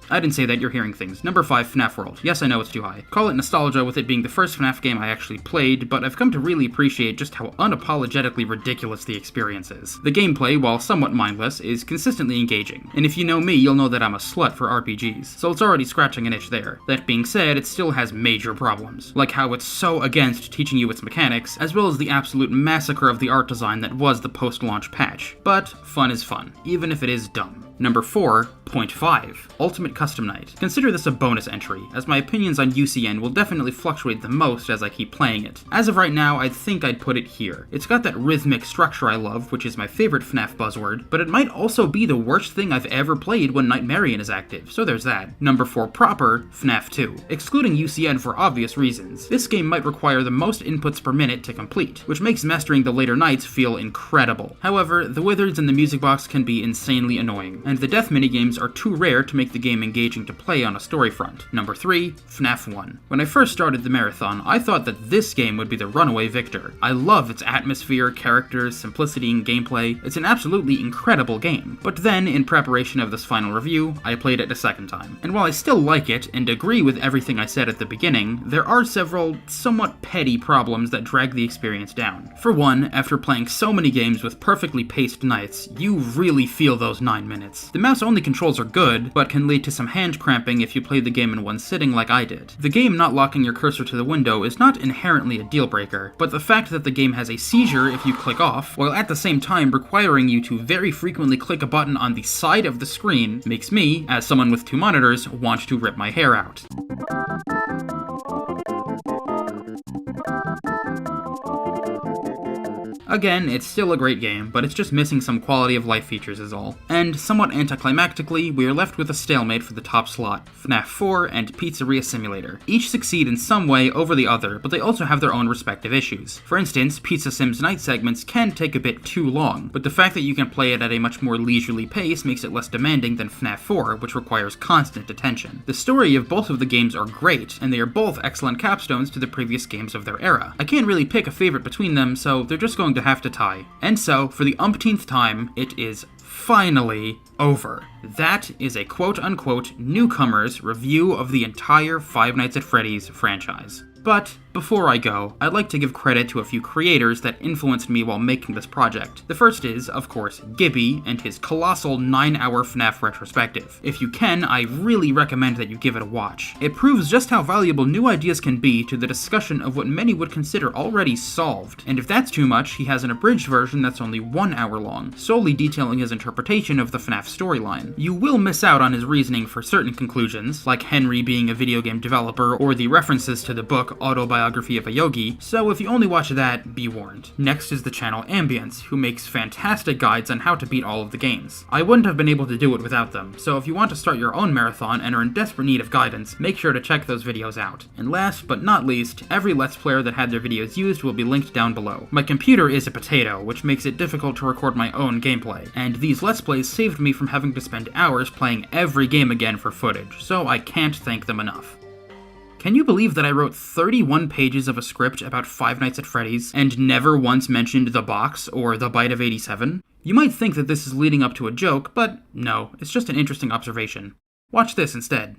I didn't say that, you're hearing things. Number 5, FNAF World. Yes, I know it's too high. Call it nostalgia with it being the first FNAF game I actually played, but I've come to really appreciate just how unapologetically ridiculous the experience is. The gameplay, while somewhat mindless, is consistently engaging. And if you know me, you'll know that I'm a slut for RPGs, so it's already scratching an itch there. That being said, it still has major problems, like how it's so against teaching you its mechanics, as well as the absolute massacre of the art design that was the post-launch patch. But fun is fun, even if it is dumb. Number 4, Point 5, Ultimate Custom Night. Consider this a bonus entry, as my opinions on UCN will definitely fluctuate the most as I keep playing it. As of right now, I think I'd put it here. It's got that rhythmic structure I love, which is my favorite FNAF buzzword, but it might also be the worst thing I've ever played when Nightmarian is active, so there's that. Number 4 proper, FNAF 2. Excluding UCN for obvious reasons, this game might require the most inputs per minute to complete, which makes mastering the later nights feel incredible. However, the wizards in the music box can be insanely annoying, and the death minigames are too rare to make the game engaging to play on a story front. Number 3, FNAF 1. When I first started the marathon, I thought that this game would be the runaway victor. I love its atmosphere, characters, simplicity, and gameplay. It's an absolutely incredible game. But then, in preparation of this final review, I played it a second time. And while I still like it, and agree with everything I said at the beginning, there are several somewhat petty problems that drag the experience down. For one, after playing so many games with perfectly paced nights, you really feel those 9 minutes. The mouse-only controls are good, but can lead to some hand cramping if you play the game in one sitting like I did. The game not locking your cursor to the window is not inherently a deal breaker, but the fact that the game has a seizure if you click off, while at the same time requiring you to very frequently click a button on the side of the screen, makes me, as someone with 2 monitors, want to rip my hair out. Again, it's still a great game, but it's just missing some quality of life features is all. And somewhat anticlimactically, we are left with a stalemate for the top slot, FNAF 4 and Pizzeria Simulator. Each succeed in some way over the other, but they also have their own respective issues. For instance, Pizza Sim's night segments can take a bit too long, but the fact that you can play it at a much more leisurely pace makes it less demanding than FNAF 4, which requires constant attention. The story of both of the games are great, and they are both excellent capstones to the previous games of their era. I can't really pick a favorite between them, so they're just going to have to tie. And so, for the umpteenth time, it is finally over. That is a quote-unquote newcomer's review of the entire Five Nights at Freddy's franchise. But before I go, I'd like to give credit to a few creators that influenced me while making this project. The first is, of course, Gibby and his colossal 9-hour FNAF retrospective. If you can, I really recommend that you give it a watch. It proves just how valuable new ideas can be to the discussion of what many would consider already solved. And if that's too much, he has an abridged version that's only 1 hour long, solely detailing his interpretation of the FNAF storyline. You will miss out on his reasoning for certain conclusions, like Henry being a video game developer or the references to the book autobiography of a yogi, so if you only watch that, be warned. Next is the channel Ambience, who makes fantastic guides on how to beat all of the games. I wouldn't have been able to do it without them, so if you want to start your own marathon and are in desperate need of guidance, make sure to check those videos out. And last but not least, every Let's Player that had their videos used will be linked down below. My computer is a potato, which makes it difficult to record my own gameplay, and these Let's Plays saved me from having to spend hours playing every game again for footage, so I can't thank them enough. Can you believe that I wrote 31 pages of a script about Five Nights at Freddy's and never once mentioned the box or the Bite of 87? You might think that this is leading up to a joke, but no, it's just an interesting observation. Watch this instead.